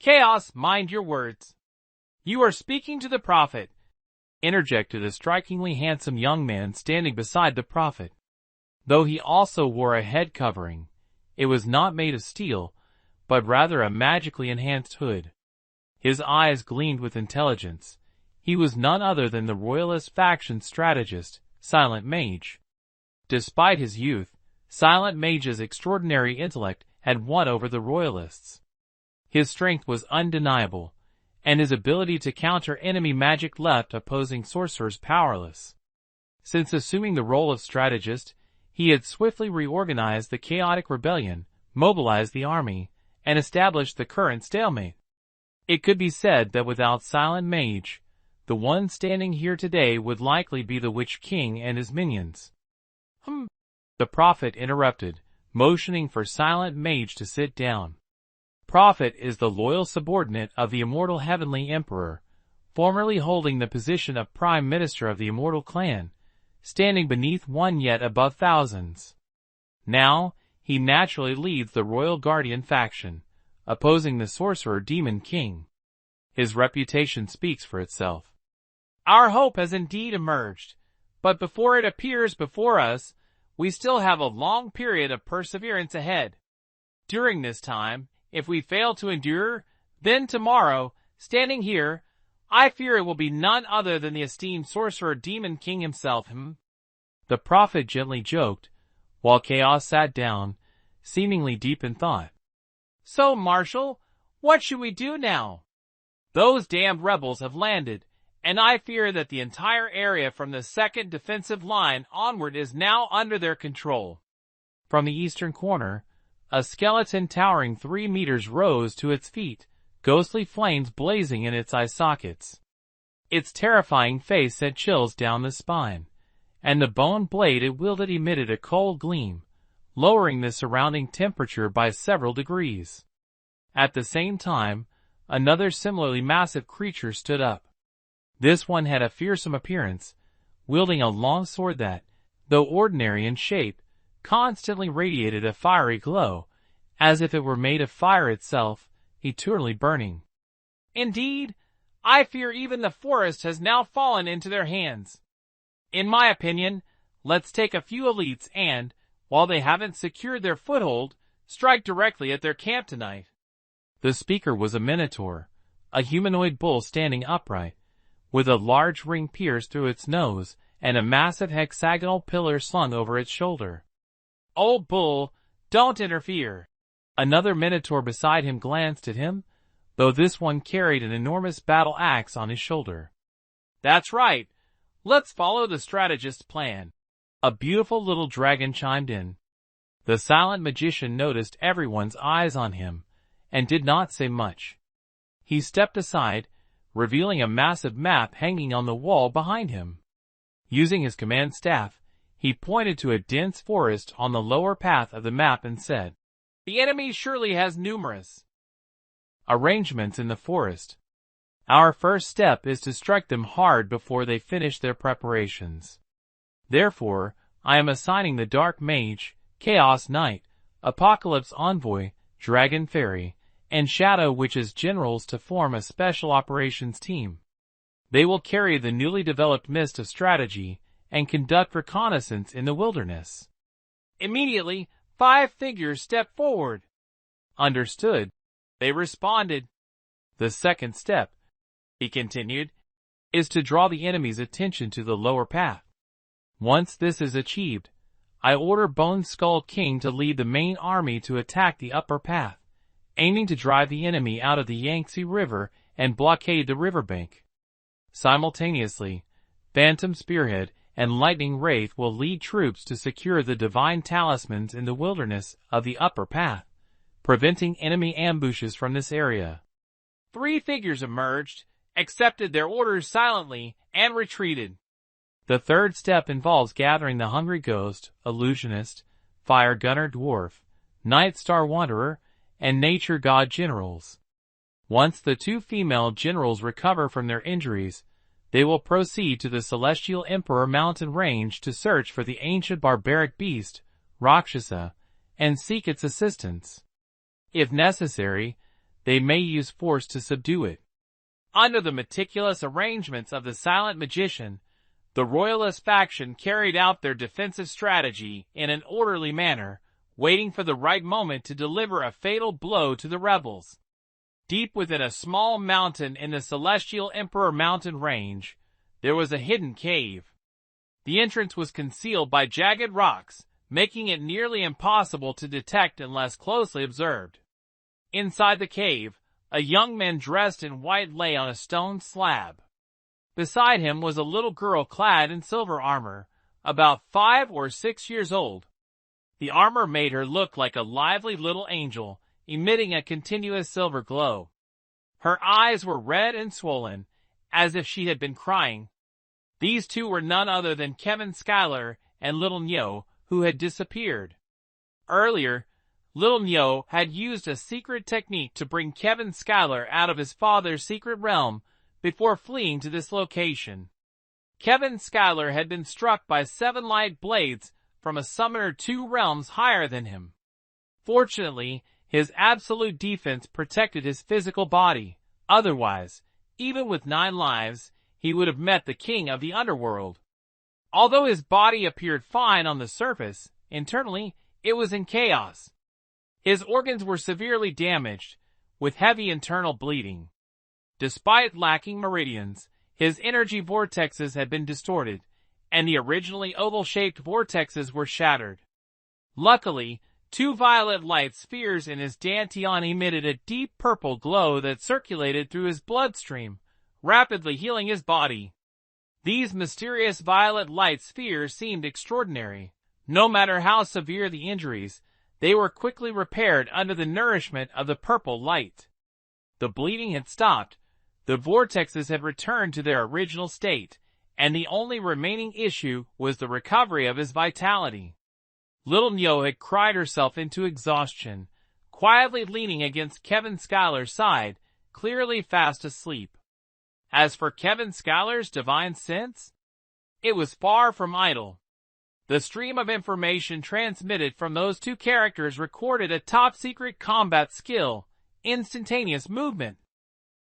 Chaos, mind your words. You are speaking to the prophet, interjected a strikingly handsome young man standing beside the prophet. Though he also wore a head covering, it was not made of steel, but rather a magically enhanced hood. His eyes gleamed with intelligence. He was none other than the royalist faction strategist, Silent Mage. Despite his youth, Silent Mage's extraordinary intellect had won over the royalists. His strength was undeniable, and his ability to counter enemy magic left opposing sorcerers powerless. Since assuming the role of strategist, he had swiftly reorganized the chaotic rebellion, mobilized the army, and established the current stalemate. It could be said that without Silent Mage, the one standing here today would likely be the Witch King and his minions. The prophet interrupted, motioning for Silent Mage to sit down. Prophet is the loyal subordinate of the immortal Heavenly Emperor, formerly holding the position of Prime Minister of the Immortal Clan, standing beneath one yet above thousands. Now, he naturally leads the Royal Guardian faction, opposing the Sorcerer Demon King. His reputation speaks for itself. Our hope has indeed emerged, but before it appears before us, we still have a long period of perseverance ahead. During this time, if we fail to endure, then tomorrow, standing here, I fear it will be none other than the esteemed Sorcerer Demon King himself. The prophet gently joked, while Chaos sat down, seemingly deep in thought. So, Marshal, what should we do now? Those damned rebels have landed, and I fear that the entire area from the second defensive line onward is now under their control. From the eastern corner, a skeleton towering 3 meters rose to its feet, ghostly flames blazing in its eye sockets. Its terrifying face sent chills down the spine, and the bone blade it wielded emitted a cold gleam, lowering the surrounding temperature by several degrees. At the same time, another similarly massive creature stood up. This one had a fearsome appearance, wielding a long sword that, though ordinary in shape, constantly radiated a fiery glow, as if it were made of fire itself, eternally burning. Indeed, I fear even the forest has now fallen into their hands. In my opinion, let's take a few elites and, while they haven't secured their foothold, strike directly at their camp tonight. The speaker was a minotaur, a humanoid bull standing upright, with a large ring pierced through its nose and a massive hexagonal pillar slung over its shoulder. Old bull, don't interfere. Another minotaur beside him glanced at him, though this one carried an enormous battle axe on his shoulder. That's right. Let's follow the strategist's plan. A beautiful little dragon chimed in. The silent magician noticed everyone's eyes on him, and did not say much. He stepped aside, revealing a massive map hanging on the wall behind him. Using his command staff, he pointed to a dense forest on the lower path of the map and said, "The enemy surely has numerous arrangements in the forest. Our first step is to strike them hard before they finish their preparations. Therefore, I am assigning the Dark Mage, Chaos Knight, Apocalypse Envoy, Dragon Fairy, and Shadow Witch's generals to form a special operations team. They will carry the newly developed mist of strategy and conduct reconnaissance in the wilderness." Immediately, 5 figures stepped forward. "Understood," they responded. "The second step," he continued, "is to draw the enemy's attention to the lower path. Once this is achieved, I order Bone Skull King to lead the main army to attack the upper path, aiming to drive the enemy out of the Yangtze River and blockade the riverbank. Simultaneously, Phantom Spearhead and Lightning Wraith will lead troops to secure the divine talismans in the wilderness of the upper path, preventing enemy ambushes from this area." 3 figures emerged, accepted their orders silently, and retreated. The third step involves gathering the Hungry Ghost, Illusionist, Fire Gunner Dwarf, Night Star Wanderer, and Nature God generals. Once the 2 female generals recover from their injuries, they will proceed to the Celestial Emperor mountain range to search for the ancient barbaric beast, Rakshasa, and seek its assistance. If necessary, they may use force to subdue it. Under the meticulous arrangements of the silent magician, the royalist faction carried out their defensive strategy in an orderly manner, waiting for the right moment to deliver a fatal blow to the rebels. Deep within a small mountain in the Celestial Emperor mountain range, there was a hidden cave. The entrance was concealed by jagged rocks, making it nearly impossible to detect unless closely observed. Inside the cave, a young man dressed in white lay on a stone slab. Beside him was a little girl clad in silver armor, about 5 or 6 years old. The armor made her look like a lively little angel, emitting a continuous silver glow. Her eyes were red and swollen, as if she had been crying. These two were none other than Kevin Schuyler and Little Nyo, who had disappeared. Earlier, Little Nyo had used a secret technique to bring Kevin Schuyler out of his father's secret realm before fleeing to this location. Kevin Schuyler had been struck by 7 light blades from a summoner 2 realms higher than him. Fortunately, his absolute defense protected his physical body. Otherwise, even with 9 lives, he would have met the king of the underworld. Although his body appeared fine on the surface, internally, it was in chaos. His organs were severely damaged, with heavy internal bleeding. Despite lacking meridians, his energy vortexes had been distorted, and the originally oval-shaped vortexes were shattered. Luckily, 2 violet light spheres in his dantian emitted a deep purple glow that circulated through his bloodstream, rapidly healing his body. These mysterious violet light spheres seemed extraordinary. No matter how severe the injuries, they were quickly repaired under the nourishment of the purple light. The bleeding had stopped, the vortexes had returned to their original state, and the only remaining issue was the recovery of his vitality. Little Nyo had cried herself into exhaustion, quietly leaning against Kevin Schuyler's side, clearly fast asleep. As for Kevin Schuyler's divine sense, it was far from idle. The stream of information transmitted from those 2 characters recorded a top-secret combat skill, instantaneous movement.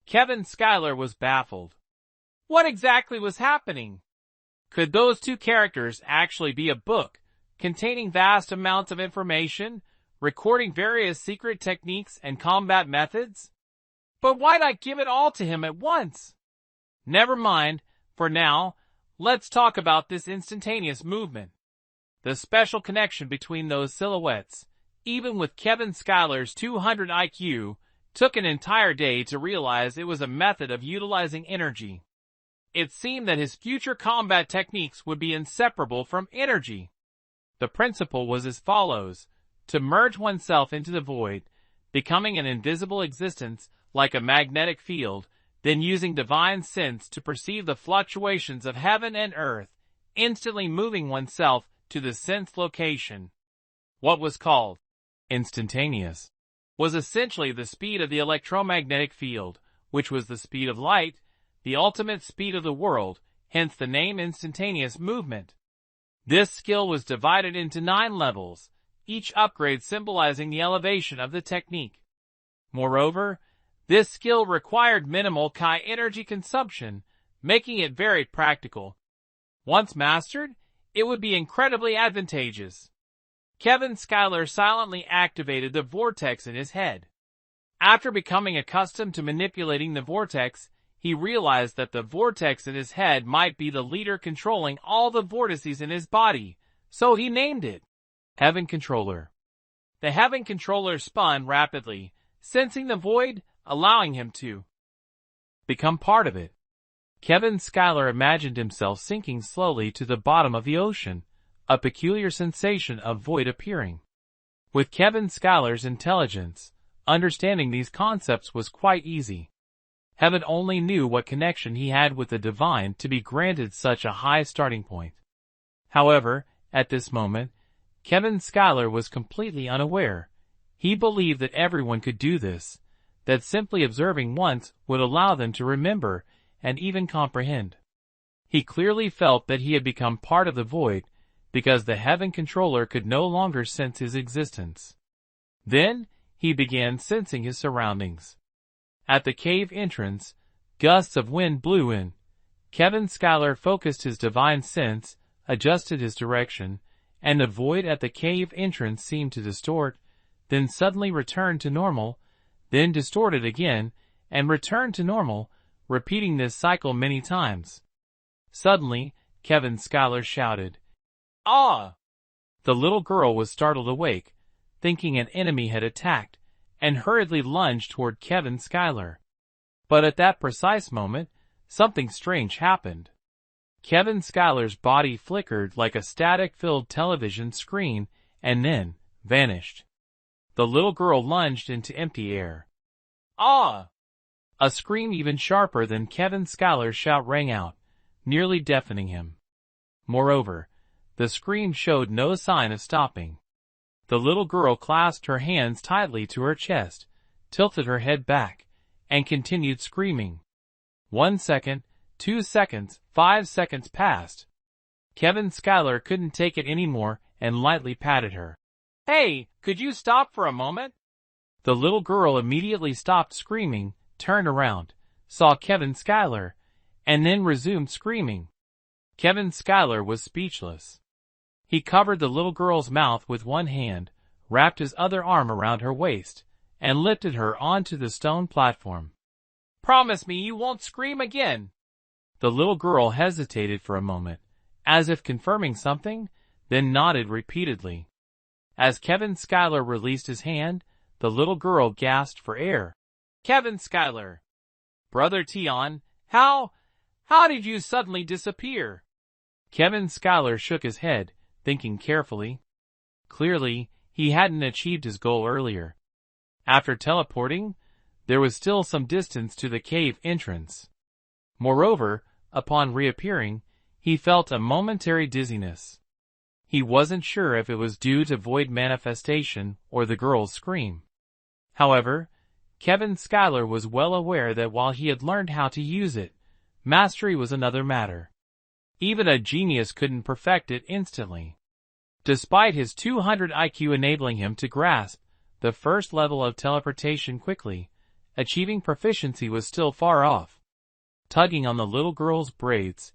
Kevin Schuyler was baffled. What exactly was happening? Could those 2 characters actually be a book, containing vast amounts of information, recording various secret techniques and combat methods? But why not give it all to him at once? Never mind, for now, let's talk about this instantaneous movement. The special connection between those silhouettes, even with Kevin Schuyler's 200 IQ, took an entire day to realize it was a method of utilizing energy. It seemed that his future combat techniques would be inseparable from energy. The principle was as follows: to merge oneself into the void, becoming an invisible existence like a magnetic field, then using divine sense to perceive the fluctuations of heaven and earth, instantly moving oneself to the sense location. What was called instantaneous was essentially the speed of the electromagnetic field, which was the speed of light, the ultimate speed of the world, hence the name instantaneous movement. This skill was divided into 9 levels, each upgrade symbolizing the elevation of the technique. Moreover, this skill required minimal Chi energy consumption, making it very practical. Once mastered, it would be incredibly advantageous. Kevin Schuyler silently activated the vortex in his head. After becoming accustomed to manipulating the vortex, he realized that the vortex in his head might be the leader controlling all the vortices in his body, so he named it Heaven Controller. The Heaven Controller spun rapidly, sensing the void, allowing him to become part of it. Kevin Schuyler imagined himself sinking slowly to the bottom of the ocean, a peculiar sensation of void appearing. With Kevin Schuyler's intelligence, understanding these concepts was quite easy. Heaven only knew what connection he had with the divine to be granted such a high starting point. However, at this moment, Kevin Schuyler was completely unaware. He believed that everyone could do this, that simply observing once would allow them to remember and even comprehend. He clearly felt that he had become part of the void, because the Heaven Controller could no longer sense his existence. Then, he began sensing his surroundings. At the cave entrance, gusts of wind blew in. Kevin Schuyler focused his divine sense, adjusted his direction, and the void at the cave entrance seemed to distort, then suddenly returned to normal, then distorted again, and returned to normal, repeating this cycle many times. Suddenly, Kevin Schuyler shouted, "Ah!" The little girl was startled awake, thinking an enemy had attacked, and hurriedly lunged toward Kevin Schuyler. But at that precise moment, something strange happened. Kevin Schuyler's body flickered like a static-filled television screen and then vanished. The little girl lunged into empty air. "Ah!" A scream even sharper than Kevin Schuyler's shout rang out, nearly deafening him. Moreover, the scream showed no sign of stopping. The little girl clasped her hands tightly to her chest, tilted her head back, and continued screaming. 1 second, 2 seconds, 5 seconds passed. Kevin Schuyler couldn't take it anymore and lightly patted her. "Hey, could you stop for a moment?" The little girl immediately stopped screaming, turned around, saw Kevin Schuyler, and then resumed screaming. Kevin Schuyler was speechless. He covered the little girl's mouth with one hand, wrapped his other arm around her waist, and lifted her onto the stone platform. "Promise me you won't scream again." The little girl hesitated for a moment, as if confirming something, then nodded repeatedly. As Kevin Schuyler released his hand, the little girl gasped for air. "Kevin Schuyler! Brother Tion, how did you suddenly disappear?" Kevin Schuyler shook his head, thinking carefully. Clearly, he hadn't achieved his goal earlier. After teleporting, there was still some distance to the cave entrance. Moreover, upon reappearing, he felt a momentary dizziness. He wasn't sure if it was due to void manifestation or the girl's scream. However, Kevin Schuyler was well aware that while he had learned how to use it, mastery was another matter. Even a genius couldn't perfect it instantly. Despite his 200 IQ enabling him to grasp the first level of teleportation quickly, achieving proficiency was still far off. Tugging on the little girl's braids,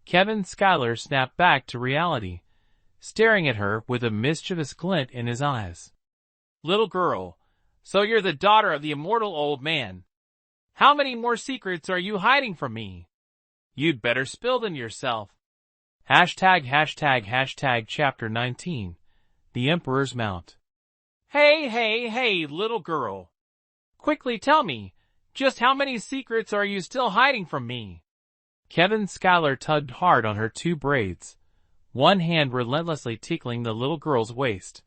Kevin Schuyler snapped back to reality, staring at her with a mischievous glint in his eyes. "Little girl, so you're the daughter of the immortal old man. How many more secrets are you hiding from me? You'd better spill them yourself." Chapter 19. The Emperor's Mount. Hey, little girl. Quickly tell me, just how many secrets are you still hiding from me? Kevin Schuyler tugged hard on her two braids, one hand relentlessly tickling the little girl's waist.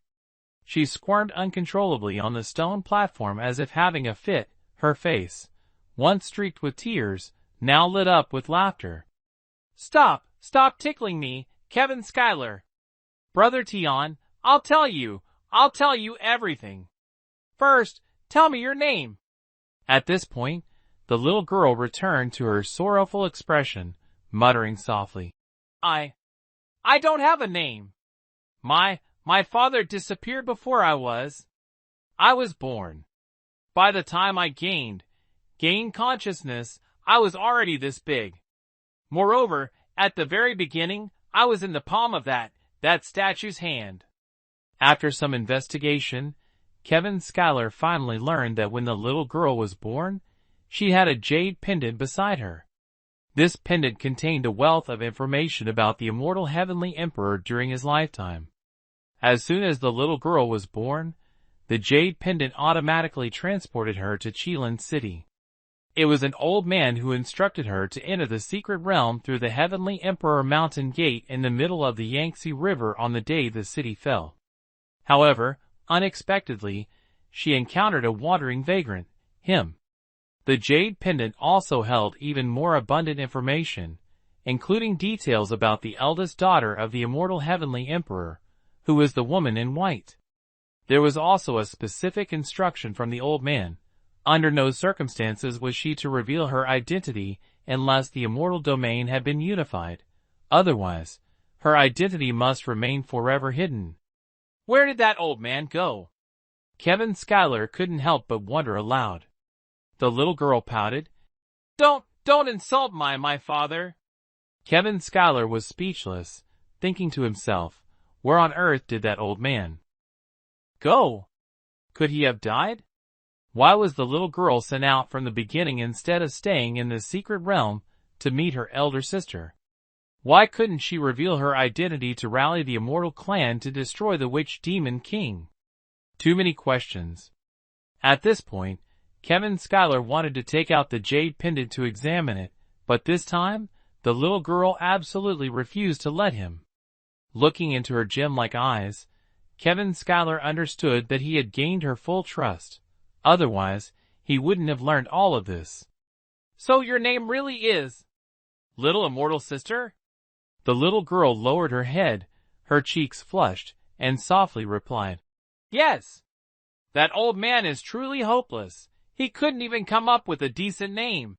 She squirmed uncontrollably on the stone platform as if having a fit, her face, once streaked with tears, now lit up with laughter. Stop tickling me, Kevin Schuyler. Brother Tion, I'll tell you everything. First, tell me your name. At this point, the little girl returned to her sorrowful expression, muttering softly. I don't have a name. My father disappeared before I was born. By the time I gained consciousness, I was already this big. Moreover, at the very beginning, I was in the palm of that statue's hand. After some investigation, Kevin Schuyler finally learned that when the little girl was born, she had a jade pendant beside her. This pendant contained a wealth of information about the immortal Heavenly Emperor during his lifetime. As soon as the little girl was born, the jade pendant automatically transported her to Qilan City. It was an old man who instructed her to enter the secret realm through the Heavenly Emperor Mountain Gate in the middle of the Yangtze River on the day the city fell. However, unexpectedly, she encountered a wandering vagrant, him. The jade pendant also held even more abundant information, including details about the eldest daughter of the immortal Heavenly Emperor, who was the woman in white. There was also a specific instruction from the old man. Under no circumstances was she to reveal her identity unless the immortal domain had been unified. Otherwise, her identity must remain forever hidden. Where did that old man go? Kevin Schuyler couldn't help but wonder aloud. The little girl pouted. Don't insult my father. Kevin Schuyler was speechless, thinking to himself, where on earth did that old man go? Could he have died? Why was the little girl sent out from the beginning instead of staying in the secret realm to meet her elder sister? Why couldn't she reveal her identity to rally the immortal clan to destroy the witch demon king? Too many questions. At this point, Kevin Schuyler wanted to take out the jade pendant to examine it, but this time, the little girl absolutely refused to let him. Looking into her gem-like eyes, Kevin Schuyler understood that he had gained her full trust. Otherwise, he wouldn't have learned all of this. So your name really is Little Immortal Sister? The little girl lowered her head, her cheeks flushed, and softly replied, Yes. That old man is truly hopeless. He couldn't even come up with a decent name.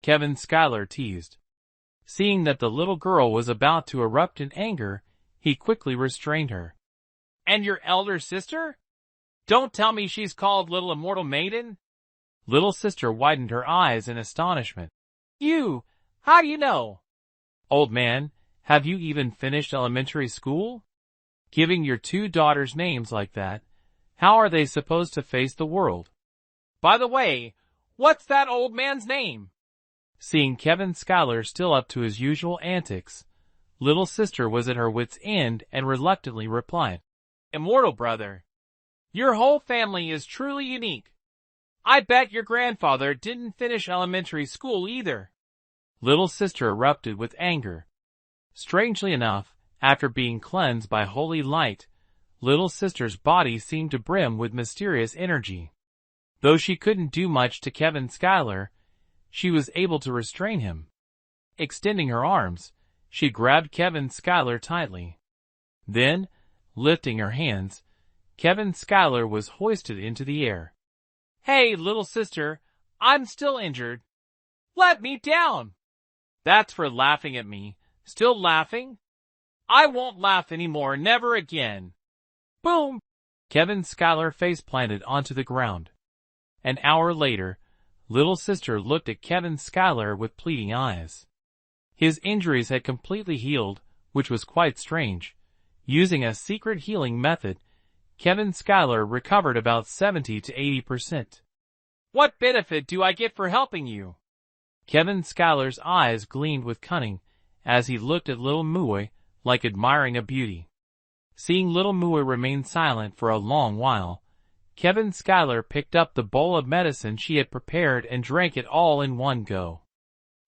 Kevin Schuyler teased. Seeing that the little girl was about to erupt in anger, he quickly restrained her. And your elder sister? Don't tell me she's called Little Immortal Maiden? Little sister widened her eyes in astonishment. How do you know? Old man, have you even finished elementary school? Giving your two daughters names like that, how are they supposed to face the world? By the way, what's that old man's name? Seeing Kevin Schuyler still up to his usual antics, little sister was at her wit's end and reluctantly replied, Immortal brother. Your whole family is truly unique. I bet your grandfather didn't finish elementary school either. Little sister erupted with anger. Strangely enough, after being cleansed by holy light, little sister's body seemed to brim with mysterious energy. Though she couldn't do much to Kevin Schuyler, she was able to restrain him. Extending her arms, she grabbed Kevin Schuyler tightly. Then, lifting her hands, Kevin Schuyler was hoisted into the air. Hey, little sister, I'm still injured. Let me down. That's for laughing at me. Still laughing? I won't laugh anymore, never again. Boom! Kevin Schuyler face-planted onto the ground. An hour later, little sister looked at Kevin Schuyler with pleading eyes. His injuries had completely healed, which was quite strange. Using a secret healing method, Kevin Schuyler recovered about 70 to 80%. What benefit do I get for helping you? Kevin Schuyler's eyes gleamed with cunning as he looked at little Mui like admiring a beauty. Seeing little Mui remain silent for a long while, Kevin Schuyler picked up the bowl of medicine she had prepared and drank it all in one go.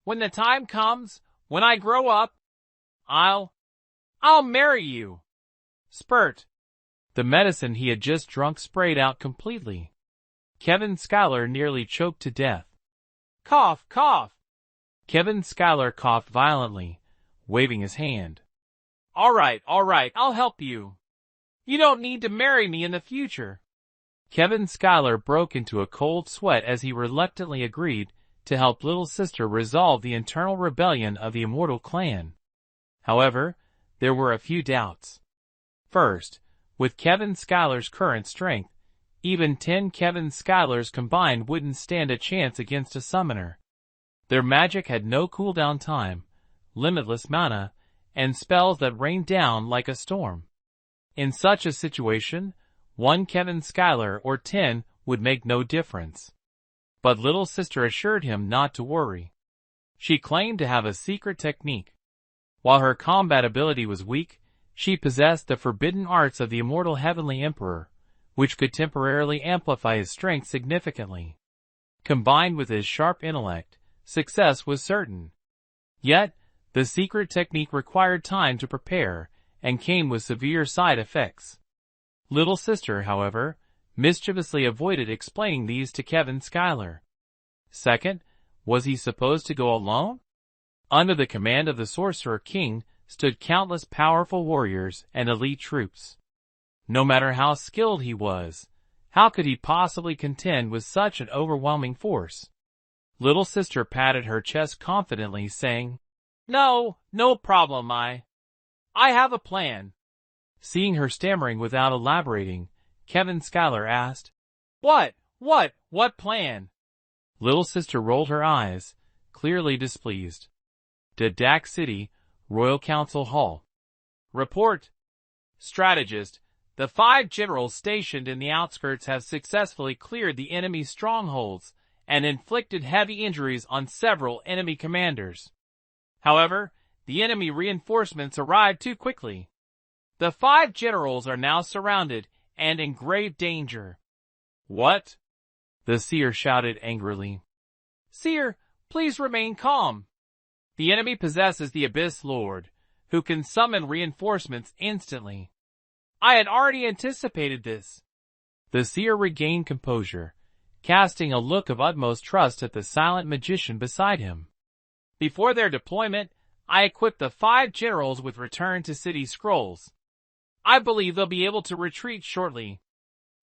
When the time comes, when I grow up, I'll marry you. Spurt. The medicine he had just drunk sprayed out completely. Kevin Schuyler nearly choked to death. Cough, cough. Kevin Schuyler coughed violently, waving his hand. All right, I'll help you. You don't need to marry me in the future. Kevin Schuyler broke into a cold sweat as he reluctantly agreed to help little sister resolve the internal rebellion of the immortal clan. However, there were a few doubts. First, with Kevin Schuyler's current strength, even 10 Kevin Schuylers combined wouldn't stand a chance against a summoner. Their magic had no cooldown time, limitless mana, and spells that rained down like a storm. In such a situation, 1 Kevin Schuyler or 10 would make no difference. But little sister assured him not to worry. She claimed to have a secret technique. While her combat ability was weak, she possessed the forbidden arts of the immortal Heavenly Emperor, which could temporarily amplify his strength significantly. Combined with his sharp intellect, success was certain. Yet, the secret technique required time to prepare, and came with severe side effects. Little sister, however, mischievously avoided explaining these to Kevin Schuyler. Second, was he supposed to go alone? Under the command of the Sorcerer King stood countless powerful warriors and elite troops. No matter how skilled he was, how could he possibly contend with such an overwhelming force? Little sister patted her chest confidently, saying, No problem, I have a plan. Seeing her stammering without elaborating, Kevin Schuyler asked, What plan? Little sister rolled her eyes, clearly displeased. Dadak City, Royal Council Hall. Report. Strategist, the 5 generals stationed in the outskirts have successfully cleared the enemy's strongholds and inflicted heavy injuries on several enemy commanders. However, the enemy reinforcements arrived too quickly. The 5 generals are now surrounded and in grave danger. What? The seer shouted angrily. Seer, please remain calm. The enemy possesses the Abyss Lord, who can summon reinforcements instantly. I had already anticipated this. The seer regained composure, casting a look of utmost trust at the silent magician beside him. Before their deployment, I equipped the 5 generals with return to city scrolls. I believe they'll be able to retreat shortly.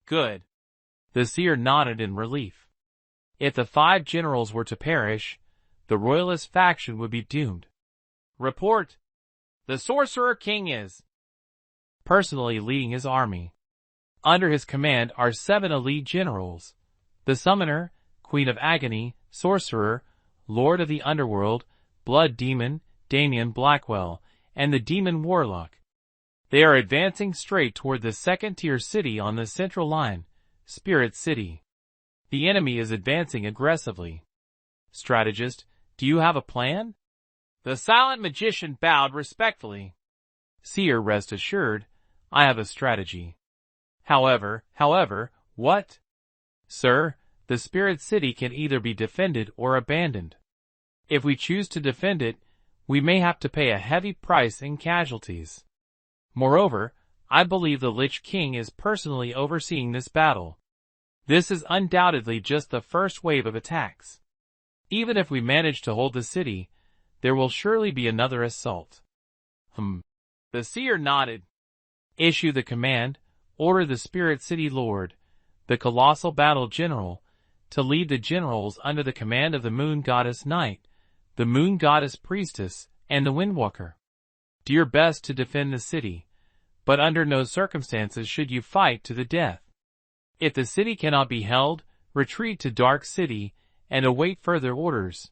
Good. The seer nodded in relief. If the 5 generals were to perish, the royalist faction would be doomed. Report. The Sorcerer King is personally leading his army. Under his command are 7 elite generals. The Summoner, Queen of Agony, Sorcerer, Lord of the Underworld, Blood Demon, Damian Blackwell, and the Demon Warlock. They are advancing straight toward the 2nd-tier city on the central line, Spirit City. The enemy is advancing aggressively. Strategist, do you have a plan? The silent magician bowed respectfully. Seer, rest assured, I have a strategy. However, what? Sir, the Spirit City can either be defended or abandoned. If we choose to defend it, we may have to pay a heavy price in casualties. Moreover, I believe the Lich King is personally overseeing this battle. This is undoubtedly just the first wave of attacks. Even if we manage to hold the city, there will surely be another assault. The seer nodded. Issue the command, order the Spirit City Lord, the Colossal Battle General, to lead the generals under the command of the Moon Goddess Knight, the Moon Goddess Priestess, and the Windwalker. Do your best to defend the city, but under no circumstances should you fight to the death. If the city cannot be held, retreat to Dark City and await further orders.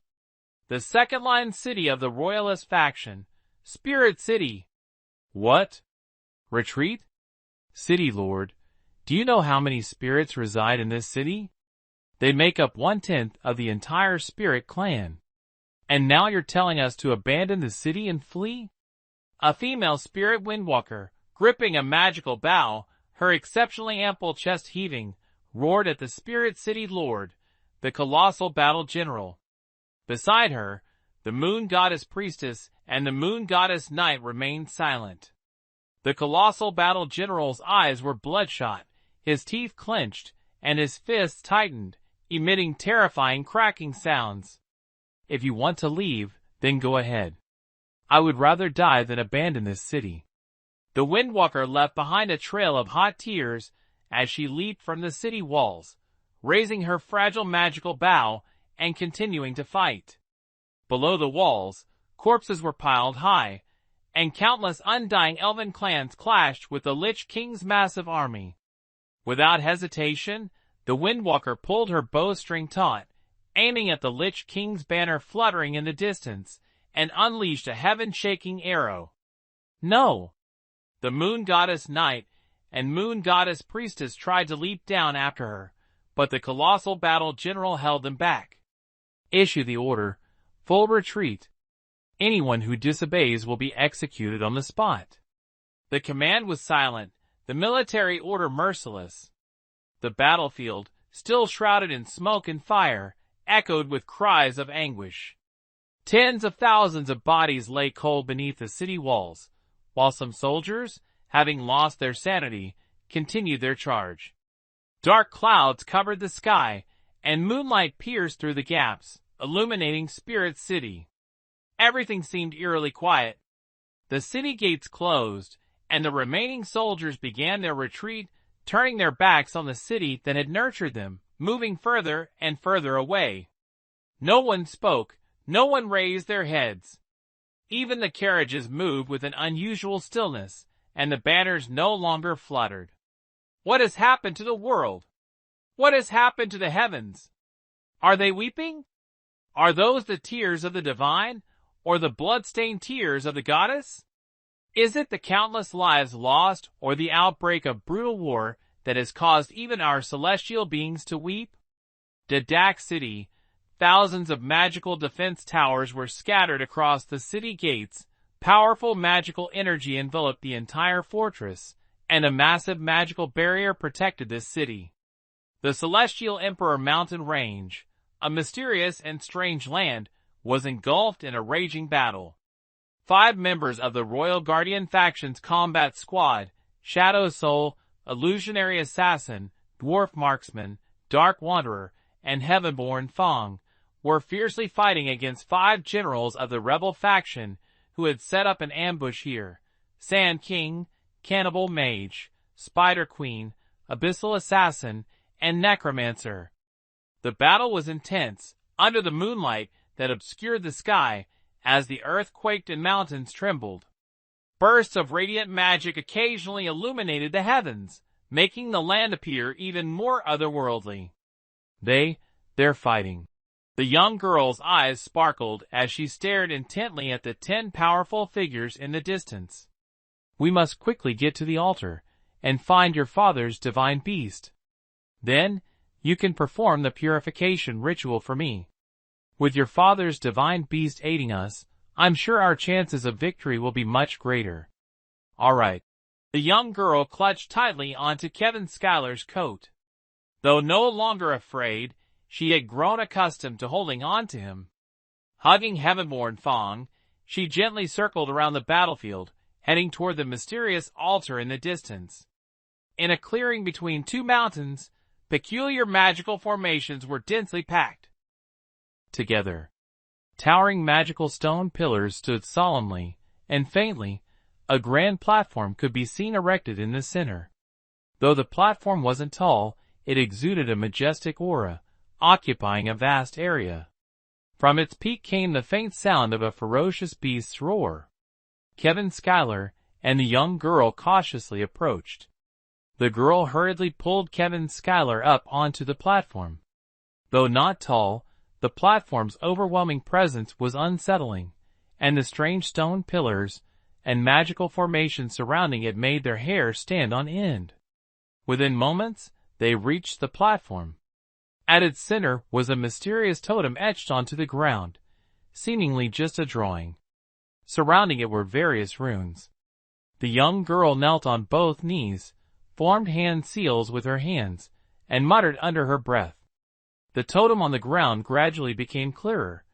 The second-line city of the Royalist faction, Spirit City. What? Retreat? City Lord, do you know how many spirits reside in this city? They make up 1/10 of the entire Spirit clan. And now you're telling us to abandon the city and flee? A female spirit windwalker, gripping a magical bow, her exceptionally ample chest heaving, roared at the Spirit City Lord, the Colossal Battle General. Beside her, the Moon Goddess Priestess and the Moon Goddess Knight remained silent. The Colossal Battle General's eyes were bloodshot, his teeth clenched, and his fists tightened, emitting terrifying cracking sounds. If you want to leave, then go ahead. I would rather die than abandon this city. The Windwalker left behind a trail of hot tears as she leaped from the city walls, raising her fragile magical bow and continuing to fight. Below the walls, corpses were piled high, and countless undying elven clans clashed with the Lich King's massive army. Without hesitation, the Windwalker pulled her bowstring taut, aiming at the Lich King's banner fluttering in the distance, and unleashed a heaven-shaking arrow. No! The Moon Goddess Knight and Moon Goddess Priestess tried to leap down after her, but the Colossal Battle General held them back. Issue the order, full retreat. Anyone who disobeys will be executed on the spot. The command was silent, the military order merciless. The battlefield, still shrouded in smoke and fire, echoed with cries of anguish. Tens of thousands of bodies lay cold beneath the city walls, while some soldiers, having lost their sanity, continued their charge. Dark clouds covered the sky, and moonlight pierced through the gaps, illuminating Spirit City. Everything seemed eerily quiet. The city gates closed, and the remaining soldiers began their retreat, turning their backs on the city that had nurtured them, moving further and further away. No one spoke, no one raised their heads. Even the carriages moved with an unusual stillness, and the banners no longer fluttered. What has happened to the world? What has happened to the heavens? Are they weeping? Are those the tears of the divine, or the blood-stained tears of the goddess? Is it the countless lives lost or the outbreak of brutal war that has caused even our celestial beings to weep? Dadak City, thousands of magical defense towers were scattered across the city gates, powerful magical energy enveloped the entire fortress, and a massive magical barrier protected this city. The Celestial Emperor mountain range, a mysterious and strange land, was engulfed in a raging battle. 5 members of the Royal Guardian Faction's combat squad, Shadow Soul, Illusionary Assassin, Dwarf Marksman, Dark Wanderer, and Heavenborn Fang, were fiercely fighting against 5 generals of the rebel faction who had set up an ambush here: Sand King, Cannibal Mage, Spider Queen, Abyssal Assassin, and Necromancer. The battle was intense, under the moonlight that obscured the sky, as the earth quaked and mountains trembled. Bursts of radiant magic occasionally illuminated the heavens, making the land appear even more otherworldly. They're fighting. The young girl's eyes sparkled as she stared intently at the 10 powerful figures in the distance. We must quickly get to the altar and find your father's divine beast. Then, you can perform the purification ritual for me. With your father's divine beast aiding us, I'm sure our chances of victory will be much greater. All right. The young girl clutched tightly onto Kevin Schuyler's coat. Though no longer afraid, she had grown accustomed to holding on to him. Hugging Heavenborn Fang, she gently circled around the battlefield, heading toward the mysterious altar in the distance. In a clearing between 2 mountains, peculiar magical formations were densely packed together. Towering magical stone pillars stood solemnly, and faintly, a grand platform could be seen erected in the center. Though the platform wasn't tall, it exuded a majestic aura, occupying a vast area. From its peak came the faint sound of a ferocious beast's roar. Kevin Schuyler and the young girl cautiously approached. The girl hurriedly pulled Kevin Schuyler up onto the platform. Though not tall, the platform's overwhelming presence was unsettling, and the strange stone pillars and magical formations surrounding it made their hair stand on end. Within moments, they reached the platform. At its center was a mysterious totem etched onto the ground, seemingly just a drawing. Surrounding it were various runes. The young girl knelt on both knees, formed hand seals with her hands, and muttered under her breath. The totem on the ground gradually became clearer,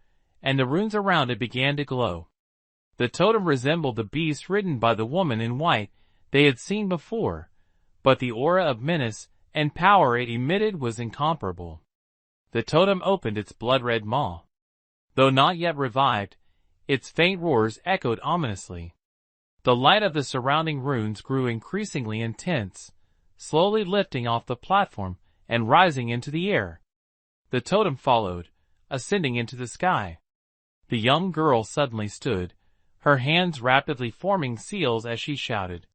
and the runes around it began to glow. The totem resembled the beast ridden by the woman in white they had seen before, but the aura of menace and power it emitted was incomparable. The totem opened its blood-red maw. Though not yet revived, its faint roars echoed ominously. The light of the surrounding runes grew increasingly intense, slowly lifting off the platform and rising into the air. The totem followed, ascending into the sky. The young girl suddenly stood, her hands rapidly forming seals as she shouted,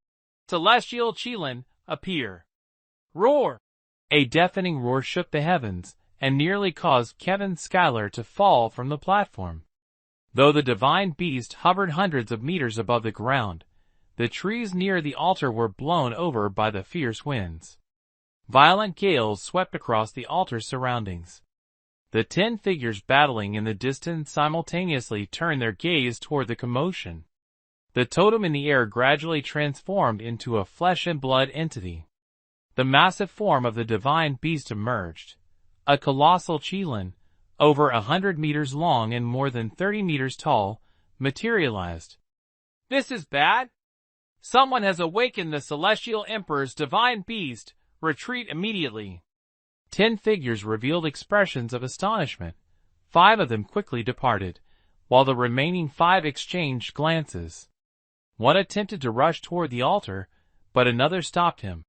"Celestial Qilin, appear!" Roar! A deafening roar shook the heavens and nearly caused Kevin Schuyler to fall from the platform. Though the divine beast hovered hundreds of meters above the ground, the trees near the altar were blown over by the fierce winds. Violent gales swept across the altar's surroundings. The 10 figures battling in the distance simultaneously turned their gaze toward the commotion. The totem in the air gradually transformed into a flesh-and-blood entity. The massive form of the divine beast emerged. A colossal Qilin, over 100 meters long and more than 30 meters tall, materialized. "This is bad. Someone has awakened the Celestial Emperor's divine beast. Retreat immediately." 10 figures revealed expressions of astonishment. 5 of them quickly departed, while the remaining 5 exchanged glances. One attempted to rush toward the altar, but another stopped him.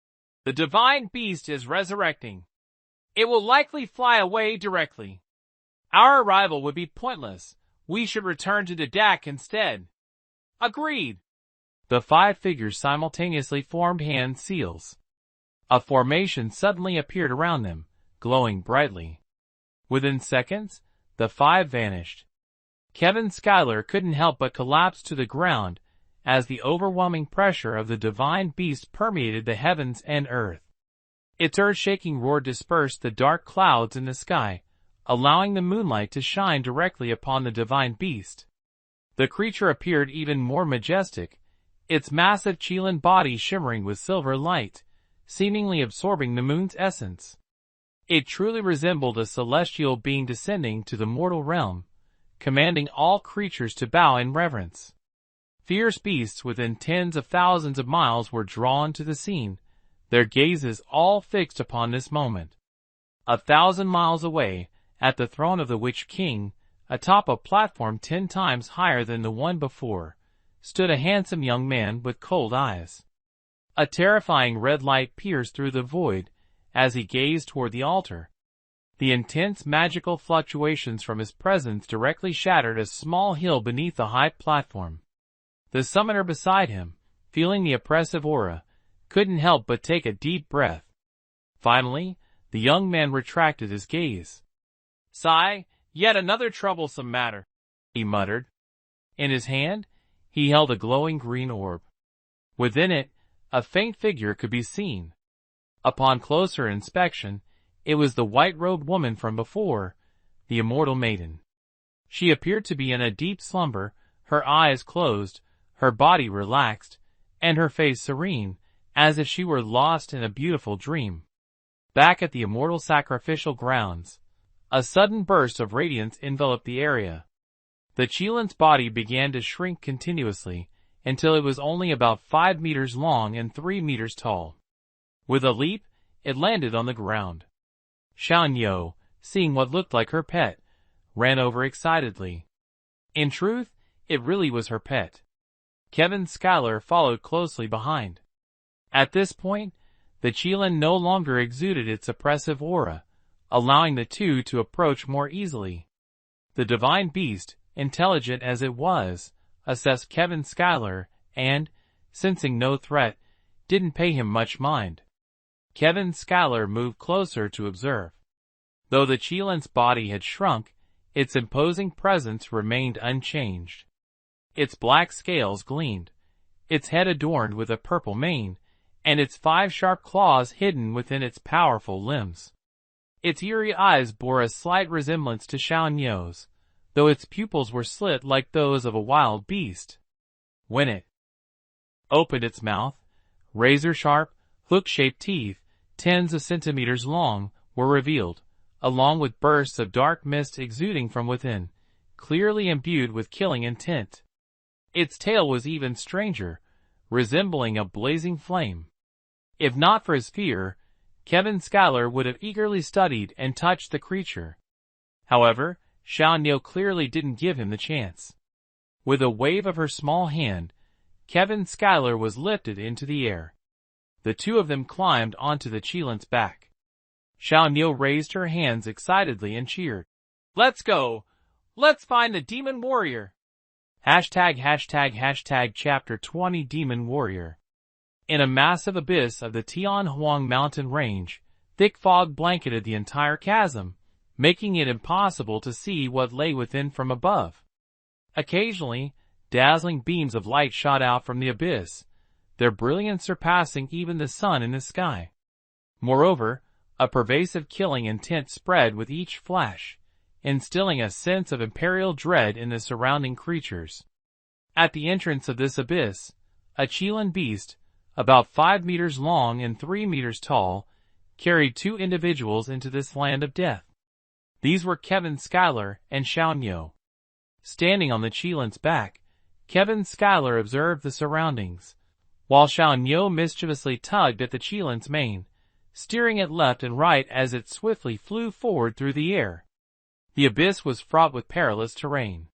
"The divine beast is resurrecting. It will likely fly away directly. Our arrival would be pointless. We should return to Dadak instead." "Agreed." The 5 figures simultaneously formed hand seals. A formation suddenly appeared around them, glowing brightly. Within seconds, the five vanished. Kevin Schuyler couldn't help but collapse to the ground as the overwhelming pressure of the divine beast permeated the heavens and earth. Its earth-shaking roar dispersed the dark clouds in the sky, allowing the moonlight to shine directly upon the divine beast. The creature appeared even more majestic, its massive Chilan body shimmering with silver light, seemingly absorbing the moon's essence. It truly resembled a celestial being descending to the mortal realm, commanding all creatures to bow in reverence. Fierce beasts within tens of thousands of miles were drawn to the scene, their gazes all fixed upon this moment. 1,000 miles away, at the throne of the Witch King, atop a platform 10 times higher than the one before, stood a handsome young man with cold eyes. A terrifying red light pierced through the void as he gazed toward the altar. The intense magical fluctuations from his presence directly shattered a small hill beneath the high platform. The summoner beside him, feeling the oppressive aura, couldn't help but take a deep breath. Finally, the young man retracted his gaze. "Sigh, yet another troublesome matter," he muttered. In his hand, he held a glowing green orb. Within it, a faint figure could be seen. Upon closer inspection, it was the white-robed woman from before, the immortal maiden. She appeared to be in a deep slumber, her eyes closed, her body relaxed, and her face serene, as if she were lost in a beautiful dream. Back at the immortal sacrificial grounds, a sudden burst of radiance enveloped the area. The Chilan's body began to shrink continuously, until it was only about 5 meters long and 3 meters tall. With a leap, it landed on the ground. Xiaoyo, seeing what looked like her pet, ran over excitedly. In truth, it really was her pet. Kevin Schuyler followed closely behind. At this point, the Chilan no longer exuded its oppressive aura, allowing the two to approach more easily. The divine beast, intelligent as it was, assessed Kevin Schuyler and, sensing no threat, didn't pay him much mind. Kevin Schuyler moved closer to observe. Though the Chilan's body had shrunk, its imposing presence remained unchanged. Its black scales gleamed, its head adorned with a purple mane, and its 5 sharp claws hidden within its powerful limbs. Its eerie eyes bore a slight resemblance to Xiaoyo's, though its pupils were slit like those of a wild beast. When it opened its mouth, razor-sharp, hook-shaped teeth, tens of centimeters long, were revealed, along with bursts of dark mist exuding from within, clearly imbued with killing intent. Its tail was even stranger, resembling a blazing flame. If not for his fear, Kevin Schuyler would have eagerly studied and touched the creature. However, Xiaoyo clearly didn't give him the chance. With a wave of her small hand, Kevin Schuyler was lifted into the air. The two of them climbed onto the Chilan's back. Xiaoyo raised her hands excitedly and cheered. "Let's go! Let's find the demon warrior!" Chapter 20 Demon Warrior. In a massive abyss of the Tianhuang mountain range, thick fog blanketed the entire chasm, making it impossible to see what lay within from above. Occasionally, dazzling beams of light shot out from the abyss, their brilliance surpassing even the sun in the sky. Moreover, a pervasive killing intent spread with each flash, instilling a sense of imperial dread in the surrounding creatures. At the entrance of this abyss, a Chilan beast, about 5 meters long and 3 meters tall, carried 2 individuals into this land of death. These were Kevin Schuyler and Xiaoyo. Standing on the Chilan's back, Kevin Schuyler observed the surroundings, while Xiaoyo mischievously tugged at the Chilan's mane, steering it left and right as it swiftly flew forward through the air. The abyss was fraught with perilous terrain.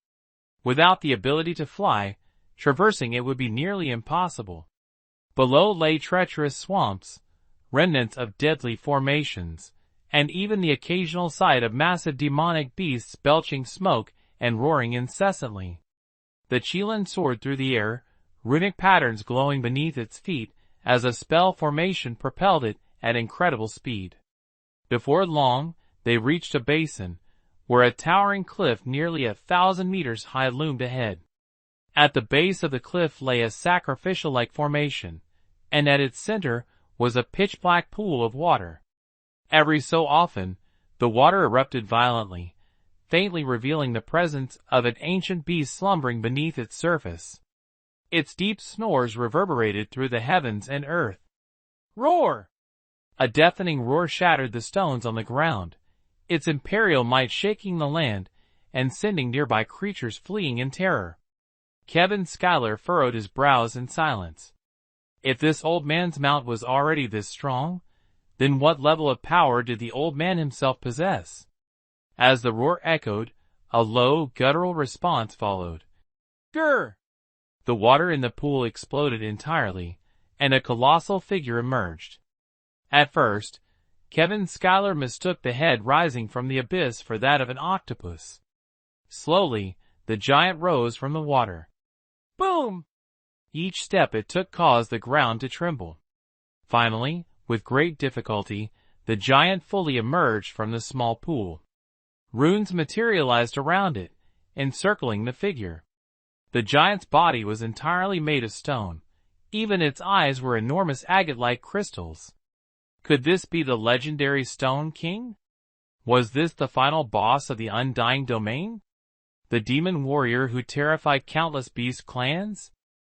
Without the ability to fly, traversing it would be nearly impossible. Below lay treacherous swamps, remnants of deadly formations, and even the occasional sight of massive demonic beasts belching smoke and roaring incessantly. The Chilan soared through the air, runic patterns glowing beneath its feet as a spell formation propelled it at incredible speed. Before long, they reached a basin, where a towering cliff nearly 1,000 meters high loomed ahead. At the base of the cliff lay a sacrificial-like formation, and at its center was a pitch-black pool of water. Every so often, the water erupted violently, faintly revealing the presence of an ancient beast slumbering beneath its surface. Its deep snores reverberated through the heavens and earth. Roar! A deafening roar shattered the stones on the ground, its imperial might shaking the land and sending nearby creatures fleeing in terror. Kevin Schuyler furrowed his brows in silence. If this old man's mount was already this strong, then what level of power did the old man himself possess? As the roar echoed, a low, guttural response followed. Grr! The water in the pool exploded entirely, and a colossal figure emerged. At first, Kevin Schuyler mistook the head rising from the abyss for that of an octopus. Slowly, the giant rose from the water. Boom! Each step it took caused the ground to tremble. Finally, with great difficulty, the giant fully emerged from the small pool. Runes materialized around it, encircling the figure. The giant's body was entirely made of stone. Even its eyes were enormous agate-like crystals. Could this be the legendary Stone King? Was this the final boss of the Undying Domain? The demon warrior who terrified countless beast clans?